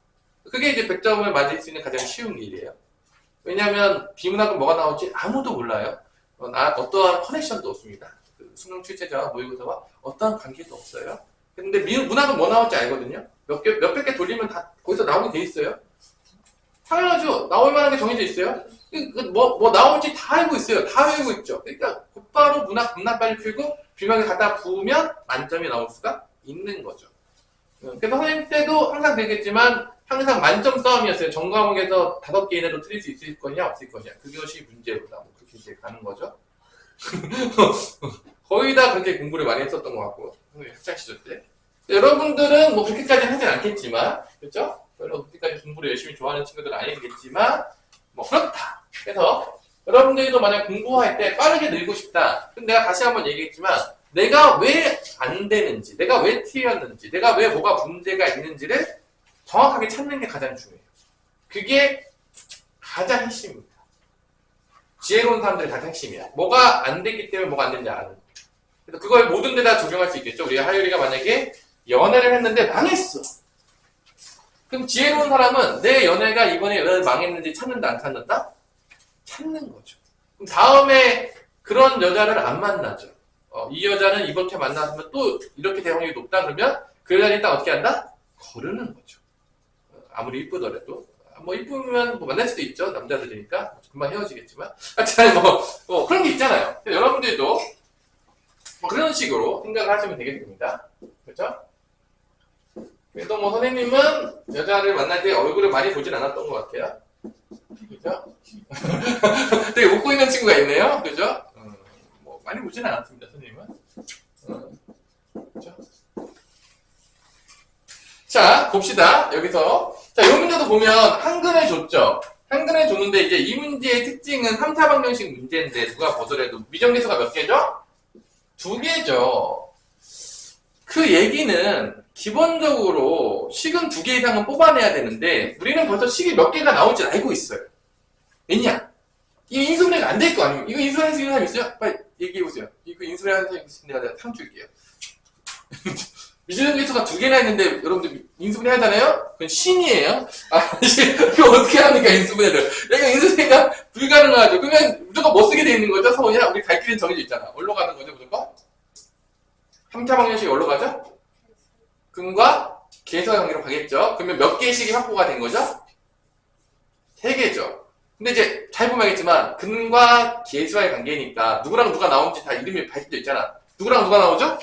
그게 이제 100점을 맞을 수 있는 가장 쉬운 일이에요. 왜냐하면 비문학은 뭐가 나올지 아무도 몰라요. 어떠한 커넥션도 없습니다. 그 수능 출제자와 모의고사와 어떠한 관계도 없어요. 근데 문학은 뭐 나올지 알거든요. 몇백 개 돌리면 다 거기서 나오게 돼 있어요. 당연하죠. 나올 만한 게 정해져 있어요. 뭐 나올지 다 알고 있어요. 다 외우고 있죠. 그러니까 곧바로 문학 겁나 빨리 풀고 비문학에 갖다 부으면 만점이 나올 수가 있는 거죠. 그래서 선생님 때도 항상 되겠지만 항상 만점 싸움이었어요. 전 과목에서 5개 이내로 틀릴 수 있을 거냐 없을 거냐. 그것이 문제로다. 뭐 그렇게 이제 가는 거죠. 거의 다 그렇게 공부를 많이 했었던 것 같고 학창 시절 때. 여러분들은 뭐 그렇게까지는 하진 않겠지만 그렇죠? 별로 그렇게까지 공부를 열심히 좋아하는 친구들은 아니겠지만 뭐 그렇다. 그래서 여러분들도 만약 공부할 때 빠르게 늘고 싶다. 그럼 내가 다시 한번 얘기했지만 내가 왜 안 되는지, 내가 왜 틀렸는지, 내가 왜 뭐가 문제가 있는지를 정확하게 찾는 게 가장 중요해요. 그게 가장 핵심입니다. 지혜로운 사람들이 가장 핵심이야. 뭐가 안 됐기 때문에 뭐가 안 됐는지 아는. 그래서 그걸 모든 데다 적용할 수 있겠죠. 우리 하율이가 만약에 연애를 했는데 망했어. 그럼 지혜로운 사람은 내 연애가 이번에 왜 망했는지 찾는다 안 찾는다? 찾는 거죠. 그럼 다음에 그런 여자를 안 만나죠. 이 여자는 이렇게 만났으면 또 이렇게 될 확률이 높다 그러면 그 여자는 일단 어떻게 한다? 거르는 거죠. 아무리 이쁘더라도. 뭐 이쁘면 뭐 만날 수도 있죠. 남자들이니까. 금방 헤어지겠지만. 하여튼 뭐 그런 게 있잖아요. 여러분들도 뭐 그런 식으로 생각을 하시면 되겠습니다. 그렇죠? 그래도 뭐 선생님은 여자를 만날 때 얼굴을 많이 보진 않았던 것 같아요. 그죠? 되게 웃고 있는 친구가 있네요. 그죠? 뭐 많이 보진 않았습니다, 선생님은. 그죠? 자, 봅시다. 여기서. 자, 이 문제도 보면 한근을 줬죠. 한근을 줬는데 이제 이 문제의 특징은 3차 방정식 문제인데 누가 보더라도 미정계수가 몇 개죠? 2개죠. 그 얘기는 기본적으로 식은 2개 이상은 뽑아내야 되는데 우리는 벌써 식이 몇 개가 나올지 알고 있어요. 왜냐? 이거 인수분해가 안 될 거 아니에요? 이거 인수분해 할 수 있는 사람 있어요? 빨리 얘기해보세요. 이거 인수분해 하는 사람 있으면 내가 상 줄게요. 미정계수가 2개나 있는데 여러분들 인수분해 하잖아요? 그건 신이에요. 이거 어떻게 합니까 인수분해를? 이거 인수분해가 불가능하죠. 그러면 무조건 뭐 쓰게 돼 있는 거죠? 서원이야? 우리 갈 길은 정해져 있잖아. 어디로 가는 거죠 무조건? 3차 방정식이 어디로 가죠? 근과 계수의 관계로 가겠죠. 그러면 몇 개의 식이 확보가 된 거죠? 3개죠. 근데 이제 잘 보면 알겠지만 근과 계수와의 관계니까 누구랑 누가 나오는지 다 이름이 밝혀져 있잖아. 누구랑 누가 나오죠?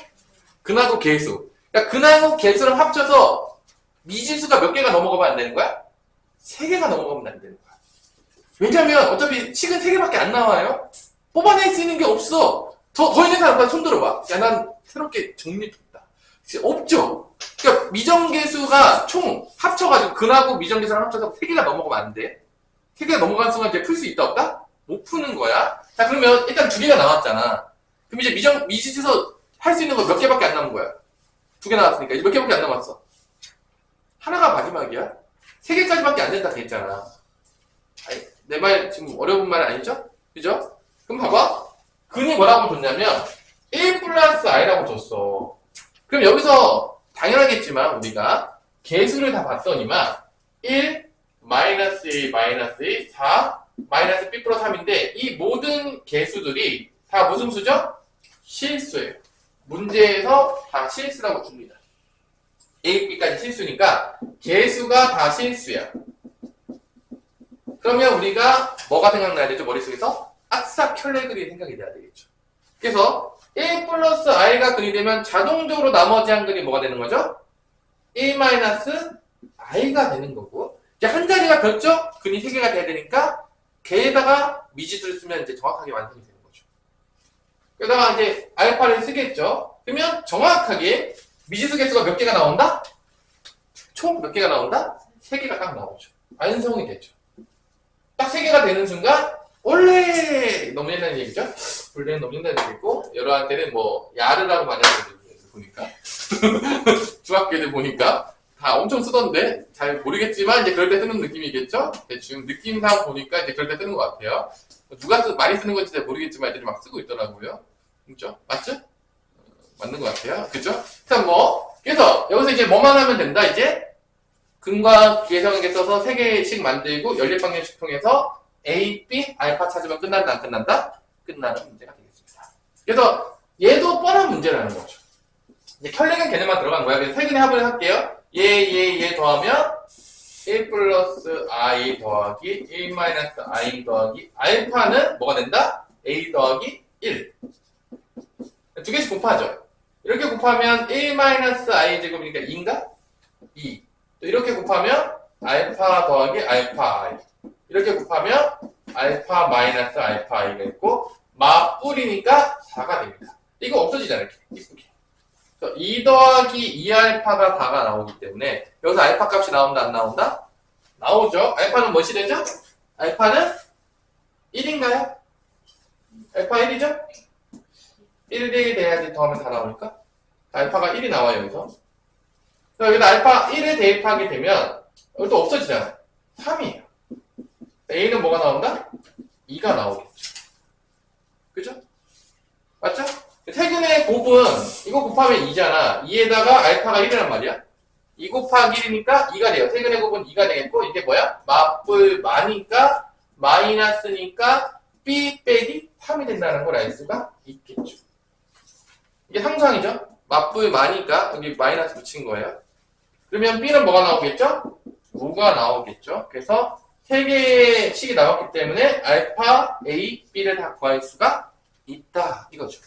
근하고 계수. 그러니까 근하고 개수랑 합쳐서 미지수가 몇 개가 넘어가면 안 되는 거야? 3개가 넘어가면 안 되는 거야. 왜냐면 어차피 식은 3개밖에 안 나와요. 뽑아낼 수 있는 게 없어. 더 있는 사람 손 들어봐. 야, 난 새롭게 정립했다. 없죠? 그러니까 미정계수가 총 합쳐가지고 근하고 미정계수랑 합쳐서 3개가 넘어가면 안 돼. 3개가 넘어가는 순간 이제 풀 수 있다 없다? 못 푸는 거야. 자, 그러면 일단 2개가 나왔잖아. 그럼 이제 미지수에서 할 수 있는 거 몇 개밖에 안 남은 거야. 2개 나왔으니까 이제 몇 개밖에 안 남았어. 하나가 마지막이야. 3개까지밖에 안 된다 됐잖아. 내 말 지금 어려운 말 아니죠? 그죠? 그럼 봐봐. 근이 뭐라고 줬냐면 1 플러스 i라고 줬어. 그럼 여기서 당연하겠지만 우리가 개수를 다 봤더니만 1, 마이너스 1, 마이너스 1, 4, 마이너스 b 플러스 3인데 이 모든 개수들이 다 무슨 수죠? 실수예요. 문제에서 다 실수라고 줍니다. A, B까지 실수니까 개수가 다 실수야. 그러면 우리가 뭐가 생각나야 되죠? 머릿속에서? 아싸 켤레글이 생각이 돼야 되겠죠. 그래서 1 플러스 i가 근이 되면 자동적으로 나머지 한 근이 뭐가 되는 거죠? 1 마이너스 i가 되는 거고 이제 한 자리가 별적 근이 3개가 돼야 되니까 걔에다가 미지수를 쓰면 이제 정확하게 완성이 되는 거죠. 그러다가 이제 알파를 쓰겠죠. 그러면 정확하게 미지수 개수가 몇 개가 나온다? 총 몇 개가 나온다? 3개가 딱 나오죠. 완성이 되죠. 딱 3개가 되는 순간 원래 너무 옛날 얘기죠? 원래는 너무 옛날 얘기고 여러한테는 뭐 야르라고 많이 하거든요. 보니까 중학교 애들 보니까 다 엄청 쓰던데 잘 모르겠지만 이제 그럴 때 쓰는 느낌이겠죠? 대충 느낌상 보니까 이제 그럴 때 쓰는 것 같아요. 누가 많이 쓰는 건지 잘 모르겠지만 애들이 막 쓰고 있더라고요. 그죠? 맞죠? 맞는 것 같아요. 그죠? 그래서 여기서 이제 뭐만 하면 된다 이제 근과 기계성에게 써서 3개씩 만들고 연립방정식 통해서 A, B, 알파 찾으면 끝난다 안 끝난다? 끝나는 문제가 되겠습니다. 그래서 얘도 뻔한 문제라는 거죠. 이제 켤레근 개념만 들어간 거야. 그래서 세근의 합을 할게요. 얘 더하면 1 플러스 i 더하기 1 마이너스 i 더하기 알파는 뭐가 된다? a 더하기 1. 2개씩 곱하죠. 이렇게 곱하면 1 마이너스 i 제곱이니까 2인가? 2. 또 이렇게 곱하면 알파 더하기 알파 i. 이렇게 곱하면 알파 마이너스 알파 i가 있고 맞뿌리니까 4가 됩니다. 이거 없어지잖아요. 이렇게 이쁘게. 2 더하기 2알파가 4가 나오기 때문에 여기서 알파 값이 나온다 안 나온다? 나오죠. 알파는 무엇이 되죠? 알파는 1인가요? 알파 1이죠? 1이 돼야지 더하면 다 나오니까 알파가 1이 나와요. 여기서 여기다 알파 1을 대입하게 되면 여기 또 없어지잖아요. 3이에요. A는 뭐가 나온다? 2가 나오겠죠. 그죠? 맞죠? 세근의 곱은 이거 곱하면 2잖아. 2에다가 알파가 1이란 말이야. 2 곱하기 1이니까 2가 돼요. 세근의 곱은 2가 되겠고 이게 뭐야? 맞불 마니까 마이너스니까 B 빼기 3이 된다는 걸 알 수가 있겠죠. 이게 상수항이죠. 맞불 마니까 여기 마이너스 붙인 거예요. 그러면 B는 뭐가 나오겠죠? 5가 나오겠죠. 그래서 3개의 식이 나왔기 때문에 알파, A, B를 다 구할 수가 있다. 이거죠.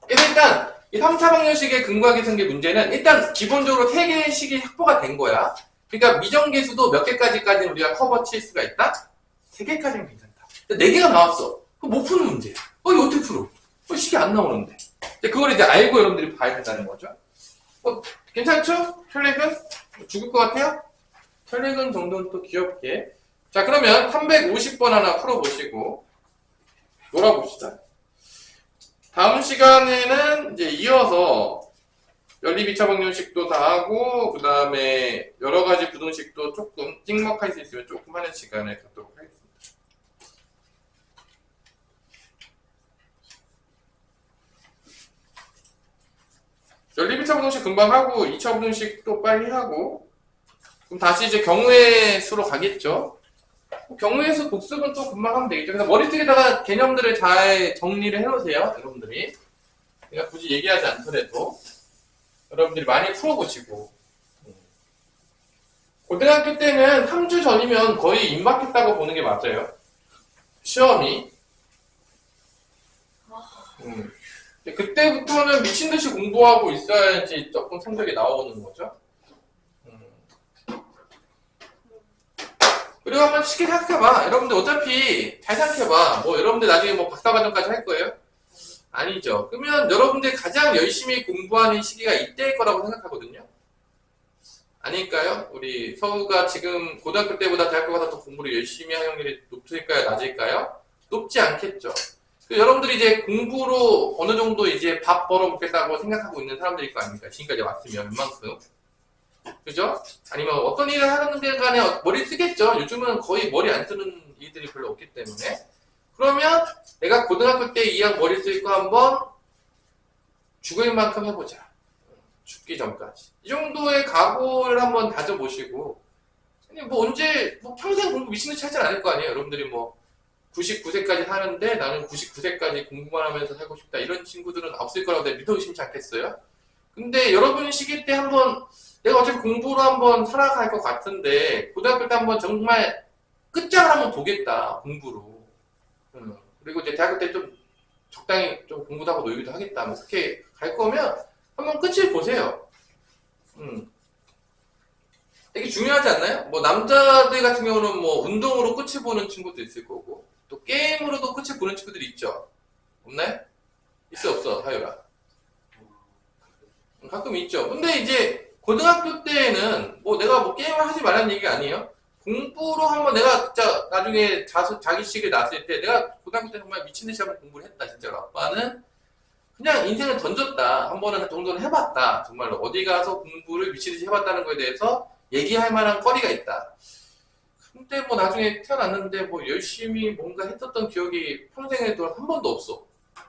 그래서 일단 이 3차 방정식의 근과 계승계 문제는 일단 기본적으로 3개의 식이 확보가 된 거야. 그러니까 미정계수도 몇 개까지는 우리가 커버 칠 수가 있다? 3개까지는 괜찮다. 4개가 나왔어. 그럼 못 푸는 문제야. 이거 어떻게 풀어? 식이 안 나오는데. 그걸 이제 알고 여러분들이 봐야 된다는 거죠. 괜찮죠? 혈액은? 죽을 것 같아요? 혈액은 정도는 또 귀엽게. 자, 그러면 350번 하나 풀어보시고 놀아봅시다. 다음 시간에는 이제 이어서 연립 2차 방정식도 다 하고 그 다음에 여러 가지 부등식도 조금 찍먹할 수 있으면 조금 하는 시간을 갖도록 하겠습니다. 연립 1차 부등식 금방 하고 2차 부등식도 빨리 하고 그럼 다시 이제 경우의 수로 가겠죠. 경우의 수 복습은 또 금방 하면 되겠죠. 그래서 머릿속에다가 개념들을 잘 정리를 해놓으세요. 여러분들이. 내가 굳이 얘기하지 않더라도 여러분들이 많이 풀어보시고 고등학교 때는 3주 전이면 거의 임박했다고 보는 게 맞아요. 시험이. 그때부터는 미친 듯이 공부하고 있어야지 조금 성적이 나오는 거죠. 그리고 한번 쉽게 생각해봐. 여러분들 어차피 잘 생각해봐. 뭐 여러분들 나중에 뭐 박사과정까지 할 거예요? 아니죠. 그러면 여러분들 가장 열심히 공부하는 시기가 이때일 거라고 생각하거든요. 아닐까요? 우리 서우가 지금 고등학교 때보다 대학교 가서 더 공부를 열심히 할 확률이 높을까요? 낮을까요? 높지 않겠죠. 여러분들이 이제 공부로 어느 정도 이제 밥 벌어먹겠다고 생각하고 있는 사람들일 거 아닙니까? 지금까지 왔으면 웬만큼. 그죠? 아니면 어떤 일을 하는 데 간에 머리 쓰겠죠. 요즘은 거의 머리 안 쓰는 일들이 별로 없기 때문에. 그러면 내가 고등학교 때 이왕 머리 쓸 거 한번 죽을 만큼 해보자. 죽기 전까지. 이 정도의 각오를 한번 다져보시고, 아니, 뭐 언제, 뭐 평생 공부 미친듯이 하진 않을 거 아니에요. 여러분들이 뭐 99세까지 사는데 나는 99세까지 공부만 하면서 살고 싶다. 이런 친구들은 없을 거라고 내가 믿어 의심치 않겠어요? 근데 여러분 시기 때 한번 내가 어차피 공부로 한번 살아갈 것 같은데 고등학교 때 한번 정말 끝장을 한번 보겠다. 공부로. 그리고 이제 대학교 때 좀 적당히 좀 공부도 하고 놀기도 하겠다. 뭐 그렇게 갈 거면 한번 끝을 보세요. 되게 중요하지 않나요? 뭐 남자들 같은 경우는 뭐 운동으로 끝을 보는 친구도 있을 거고 또 게임으로도 끝을 보는 친구들이 있죠. 없나요? 있어 없어 하유라? 가끔 있죠. 근데 이제 고등학교 때에는 뭐 내가 뭐 게임을 하지 말라는 얘기가 아니에요. 공부로 한번 내가 진짜 나중에 자기식을 낳았을 때 내가 고등학교 때 정말 미친듯이 한번 공부를 했다 진짜로. 아빠는 그냥 인생을 던졌다. 한 번은 그 정도는 해봤다. 정말로 어디 가서 공부를 미친듯이 해봤다는 거에 대해서 얘기할 만한 거리가 있다. 근데 뭐 나중에 태어났는데 뭐 열심히 뭔가 했었던 기억이 평생에도 한 번도 없어.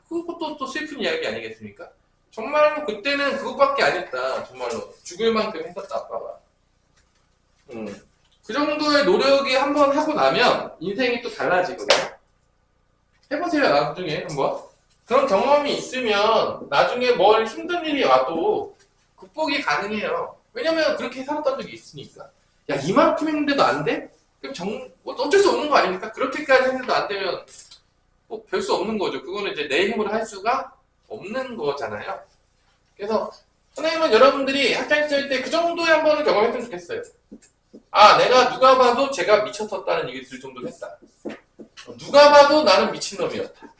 그것도 또 슬픈 이야기 아니겠습니까? 정말로 그때는 그것밖에 안 했다. 정말로 죽을 만큼 했었다 아빠가. 그 정도의 노력이 한번 하고 나면 인생이 또 달라지거든요. 해보세요 나중에 한번. 그런 경험이 있으면 나중에 뭘 힘든 일이 와도 극복이 가능해요. 왜냐면 그렇게 살았던 적이 있으니까. 야 이만큼 했는데도 안 돼? 그럼 뭐 어쩔 수 없는 거 아닙니까? 그렇게까지 했는데도 안 되면 뭐 별 수 없는 거죠. 그거는 이제 내 힘으로 할 수가 없는 거잖아요. 그래서 선생님은 여러분들이 학창시절 때 그 정도의 한 번은 경험했으면 좋겠어요. 아 내가 누가 봐도 제가 미쳤었다는 얘기 들 정도로 했다. 누가 봐도 나는 미친놈이었다.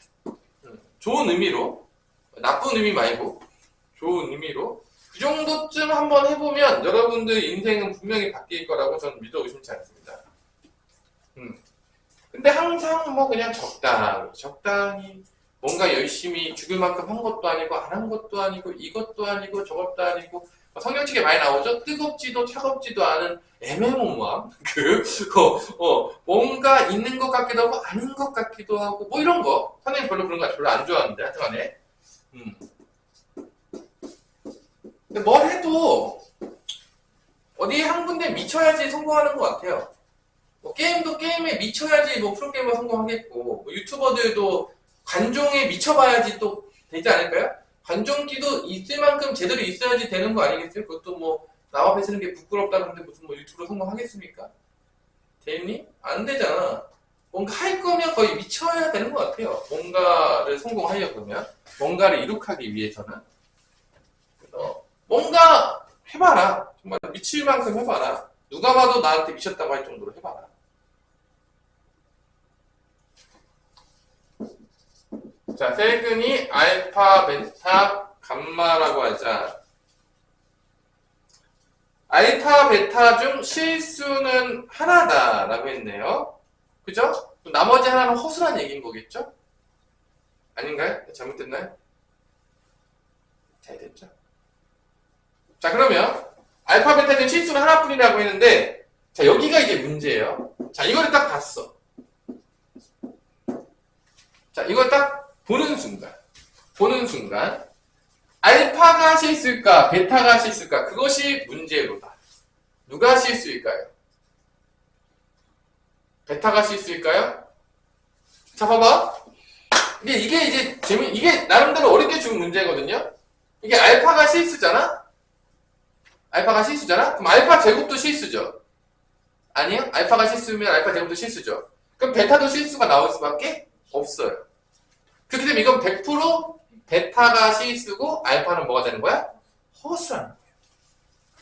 좋은 의미로, 나쁜 의미 말고 좋은 의미로 그 정도쯤 한번 해보면 여러분들 인생은 분명히 바뀔 거라고 저는 믿어 의심치 않습니다. 근데 항상 뭐 그냥 적당히 뭔가 열심히 죽을 만큼 한 것도 아니고 안 한 것도 아니고 이것도 아니고 저것도 아니고 성경책에 많이 나오죠. 뜨겁지도 차갑지도 않은 애매모호함. 뭔가 있는 것 같기도 하고 아닌 것 같기도 하고 뭐 이런 거. 선생님 별로 그런 거 별로 안 좋아하는데 하여튼간에. 근데 뭘 해도 어디에 한 군데 미쳐야지 성공하는 것 같아요. 뭐 게임도 게임에 미쳐야지 뭐 프로게이머 성공하겠고 뭐 유튜버들도 관종에 미쳐봐야지 또 되지 않을까요? 관종기도 있을 만큼 제대로 있어야지 되는 거 아니겠어요? 그것도 뭐 남 앞에 서는 게 부끄럽다 그러는데 무슨 뭐 유튜브로 성공하겠습니까? 되니? 안 되잖아. 뭔가 할 거면 거의 미쳐야 되는 것 같아요. 뭔가를 성공하려면 뭔가를 이룩하기 위해서는. 그래서 뭔가 해봐라. 정말 미칠 만큼 해봐라. 누가 봐도 나한테 미쳤다고 할 정도로 해봐라. 자, 세근이 알파, 베타, 감마라고 하자. 알파, 베타 중 실수는 하나다라고 했네요. 그죠? 나머지 하나는 허술한 얘기인 거겠죠? 아닌가요? 잘못됐나요? 잘 됐죠? 자, 그러면 알파, 베타 중 실수는 하나뿐이라고 했는데 자, 여기가 이제 문제예요. 자, 이거를 딱 봤어. 자, 이걸 딱 보는 순간 알파가 실수일까 베타가 실수일까 그것이 문제로다. 누가 실수일까요? 베타가 실수일까요? 자, 봐봐. 이게 이제 이게 나름대로 어렵게 준 문제거든요. 이게 알파가 실수잖아. 그럼 알파 제곱도 실수죠. 아니요? 알파가 실수면 알파 제곱도 실수죠. 그럼 베타도 실수가 나올 수밖에 없어요. 그렇게 되면 이건 100% 베타가 실수고 알파는 뭐가 되는 거야? 허수라는 거예요.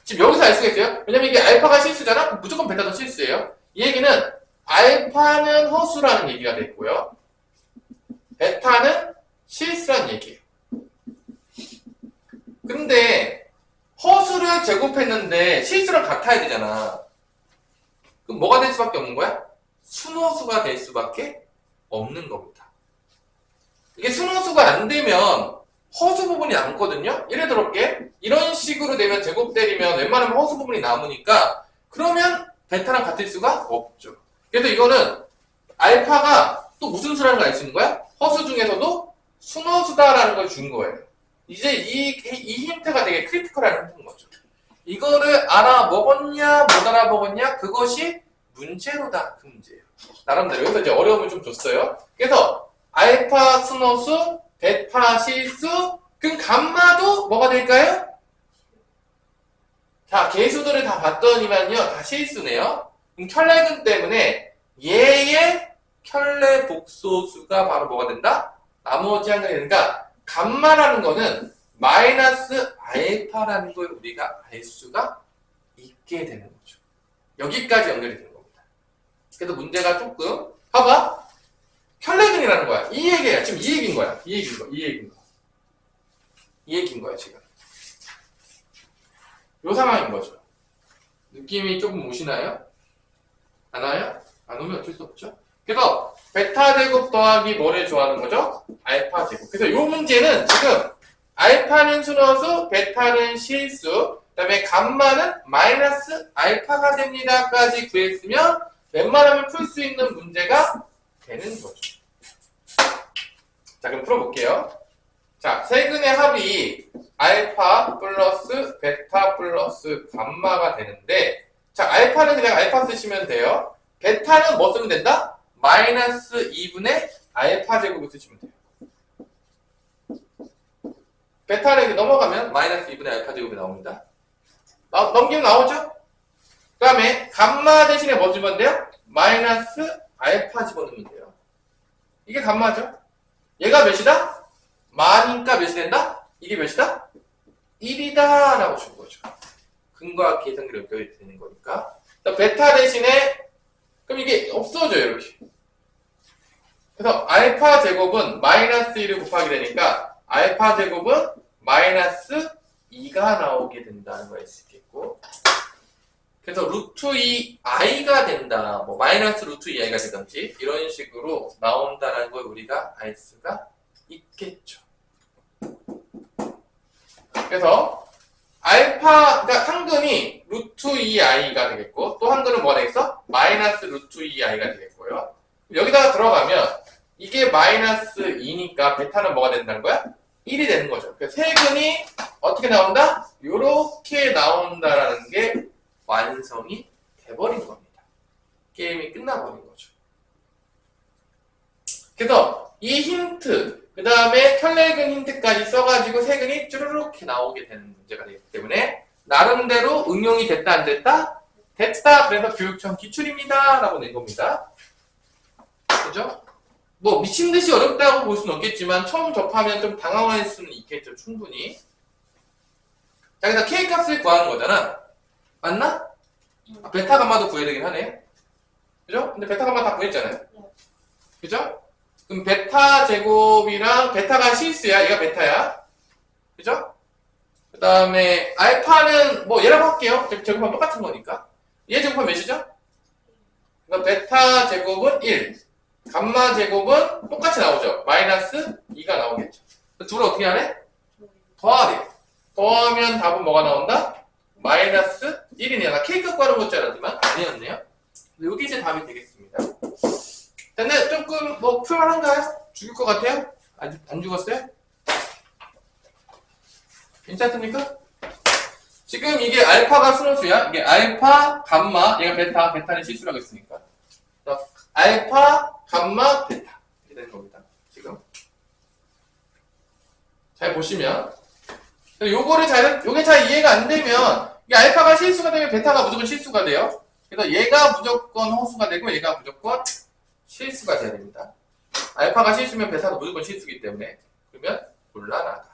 지금 여기서 알 수가 있어요. 왜냐면 이게 알파가 실수잖아? 그럼 무조건 베타도 실수예요. 이 얘기는 알파는 허수라는 얘기가 됐고요. 베타는 실수라는 얘기예요. 근데 허수를 제곱했는데 실수랑 같아야 되잖아. 그럼 뭐가 될 수밖에 없는 거야? 순호수가 될 수밖에 없는 겁니다. 이게 순호수가 안 되면 허수 부분이 남거든요. 예를 들어볼게. 이런 식으로 되면 제곱 때리면 웬만하면 허수 부분이 남으니까 그러면 베타랑 같을 수가 없죠. 그래서 이거는 알파가 또 무슨 수라는 걸 알 수 있는 거야? 허수 중에서도 순호수다라는 걸 준 거예요. 이제 이 힌트가 되게 크리티컬한 힌트인 거죠. 이거를 알아먹었냐 못 알아먹었냐 그것이 문제로다. 그 문제예요. 나름대로 여기서 이제 어려움을 좀 줬어요. 그래서 알파 순호수, 베타 실수, 그럼 감마도 뭐가 될까요? 자, 개수들을 다 봤더니만요, 다 실수네요. 그럼 켤레근 때문에 얘의 켤레 복소수가 바로 뭐가 된다? 나머지 한 개가 되니까 감마라는 거는 마이너스 알파라는 걸 우리가 알 수가 있게 되는 거죠. 여기까지 연결이 되는 겁니다. 그래서 문제가 조금 봐봐. 켤레근이라는 거야. 이 얘기야. 지금 이 얘기인 거야. 이 얘기인 거야, 지금. 요 상황인 거죠. 느낌이 조금 오시나요? 안 와요? 안 오면 어쩔 수 없죠. 그래서 베타 제곱 더하기 뭐를 좋아하는 거죠? 알파 제곱. 그래서 요 문제는 지금 알파는 순호수, 베타는 실수, 그 다음에 감마는 마이너스 알파가 됩니다까지 구했으면 웬만하면 풀 수 있는 문제가 되는 거죠. 자, 그럼 풀어볼게요. 자, 세근의 합이 알파 플러스 베타 플러스 감마가 되는데, 자, 알파는 그냥 알파 쓰시면 돼요. 베타는 뭐 쓰면 된다? 마이너스 2분의 알파 제곱을 쓰시면 돼요. 베타를 이렇게 넘어가면 마이너스 2분의 알파 제곱이 나옵니다. 넘기면 나오죠? 그 다음에 감마 대신에 뭐 주면 돼요? 마이너스 알파 집어넣으면 돼요. 이게 감마죠? 얘가 몇이다? 마니까 몇이 된다? 이게 몇이다? 1이다 라고 준 거죠. 근과 계산기로 연결이 되는 거니까. 베타 대신에 그럼 이게 없어져요, 이렇게. 그래서 알파 제곱은 마이너스 1을 곱하게 되니까 알파 제곱은 마이너스 2가 나오게 된다는 걸 알 수 있겠고, 그래서 루트 2i가 된다, 뭐 마이너스 루트 2i가 되든지 이런 식으로 나온다는 걸 우리가 알 수가 있겠죠. 그래서 알파, 그러니까 한근이 루트 2i가 되겠고, 또 한근은 뭐가 되겠어? 마이너스 루트 2i가 되겠고요. 여기다가 들어가면 이게 마이너스 2니까 베타는 뭐가 된다는 거야? 1이 되는 거죠. 그래서 세근이 어떻게 나온다? 요렇게 나온다라는 게 완성이 돼버린 겁니다. 게임이 끝나버린 거죠. 그래서 이 힌트, 그 다음에 켤레근 힌트까지 써가지고 세근이 쭈르륵 이렇게 나오게 되는 문제가 되기 때문에 나름대로 응용이 됐다 안 됐다? 됐다. 그래서 교육청 기출입니다 라고 낸 겁니다. 그죠? 뭐 미친듯이 어렵다고 볼 수는 없겠지만 처음 접하면 좀 당황할 수는 있겠죠. 충분히. 자, 그래서 K값을 구하는 거잖아. 맞나? 아, 베타 감마도 구해야 되긴 하네. 그죠? 근데 베타 감마 다 구했잖아요. 그죠? 그럼 베타 제곱이랑 베타가 실수야. 얘가 베타야. 그죠? 그 다음에 알파는 뭐 얘라고 할게요. 제곱하면 똑같은 거니까. 얘 제곱하면 몇이죠? 그러니까 베타 제곱은 1. 감마 제곱은 똑같이 나오죠. 마이너스 2가 나오겠죠. 둘을 어떻게 하래? 더하래. 더하면 답은 뭐가 나온다? 마이너스 1이네요. 나 K값 구하는 것 줄 알았지만 아니었네요. 여기 이제 답이 되겠습니다. 근데 조금 뭐 풀만한가요? 죽을 것 같아요? 아직 안 죽었어요? 괜찮습니까? 지금 이게 알파가 순호수야. 이게 알파, 감마, 얘가 베타, 베타는 실수라고 했으니까. 알파, 감마, 베타 이렇게 되는 겁니다. 지금 잘 보시면 요거를 요게 잘 이해가 안 되면 이게 알파가 실수가 되면 베타가 무조건 실수가 돼요. 그래서 얘가 무조건 허수가 되고 얘가 무조건 실수가 돼야 됩니다. 알파가 실수면 베타도 무조건 실수기 때문에 그러면 곤란하다.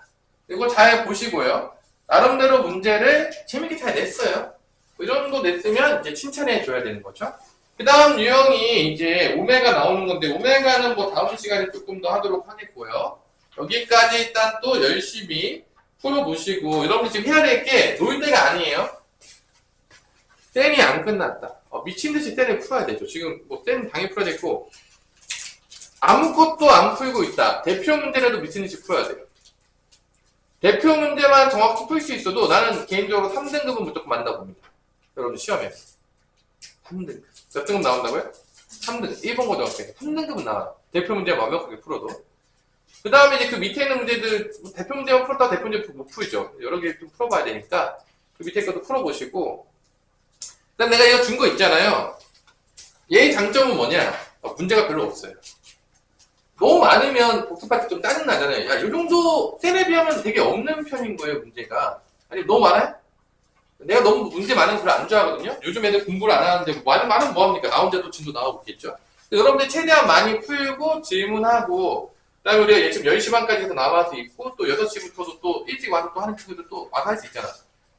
이거 잘 보시고요. 나름대로 문제를 재밌게 잘 냈어요. 이 정도 냈으면 이제 칭찬해 줘야 되는 거죠. 그 다음 유형이 이제 오메가 나오는 건데, 오메가는 뭐 다음 시간에 조금 더 하도록 하겠고요. 여기까지 일단 또 열심히 풀어보시고, 여러분들 지금 해야 될 게 놀 때가 아니에요. 쌤이 안 끝났다. 미친 듯이 쌤을 풀어야 되죠. 지금 뭐 쌤 당연히 풀어야 되고, 아무것도 안 풀고 있다. 대표 문제라도 미친 듯이 풀어야 돼요. 대표 문제만 정확히 풀 수 있어도 나는 개인적으로 3등급은 무조건 맞는다고 봅니다. 여러분 시험에서. 3등급. 몇 등급 나온다고요? 3등급. 1번 고등학생. 3등급은 나와요. 대표 문제 완벽하게 풀어도. 그 다음에 이제 그 밑에 있는 문제들, 대표 문제만 풀었다가 대표 문제 못 풀죠. 여러 개 좀 풀어봐야 되니까, 그 밑에 것도 풀어보시고. 일단 내가 이거 준 거 있잖아요. 얘의 장점은 뭐냐? 문제가 별로 없어요. 너무 많으면 복습할 때 좀 짜증나잖아요. 야, 이 정도 쌤에 비하면 되게 없는 편인 거예요, 문제가. 아니, 너무 많아요? 내가 너무 문제 많은 걸 안 좋아하거든요? 요즘 애들 공부를 안 하는데, 많으면 뭐합니까? 나 혼자도 진도 나오고 있겠죠? 여러분들 최대한 많이 풀고, 질문하고, 그 다음에 우리가 지금 10시 반까지 해서 남아서 있고, 또 6시부터도 또 일찍 와서 또 하는 친구들 또 와서 할 수 있잖아.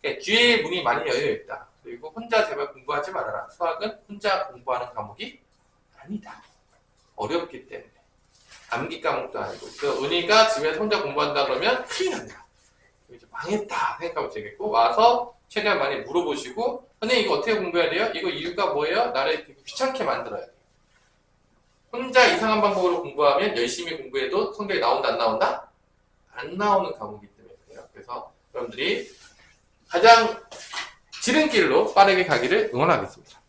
그러니까 뒤에 문이 많이 열려있다. 그리고 혼자 제발 공부하지 말아라. 수학은 혼자 공부하는 과목이 아니다. 어렵기 때문에. 암기 과목도 아니고. 그 은희가 집에서 혼자 공부한다 그러면 큰일 난다. 이제 망했다 생각하면 되겠고, 와서 최대한 많이 물어보시고, 선생님 이거 어떻게 공부해야 돼요? 이거 이유가 뭐예요? 나를 되게 귀찮게 만들어야 돼요. 혼자 이상한 방법으로 공부하면 열심히 공부해도 성적이 나온다 안 나온다? 안 나오는 과목이기 때문에 그래요. 그래서 여러분들이 가장 지름길로 빠르게 가기를 응원하겠습니다.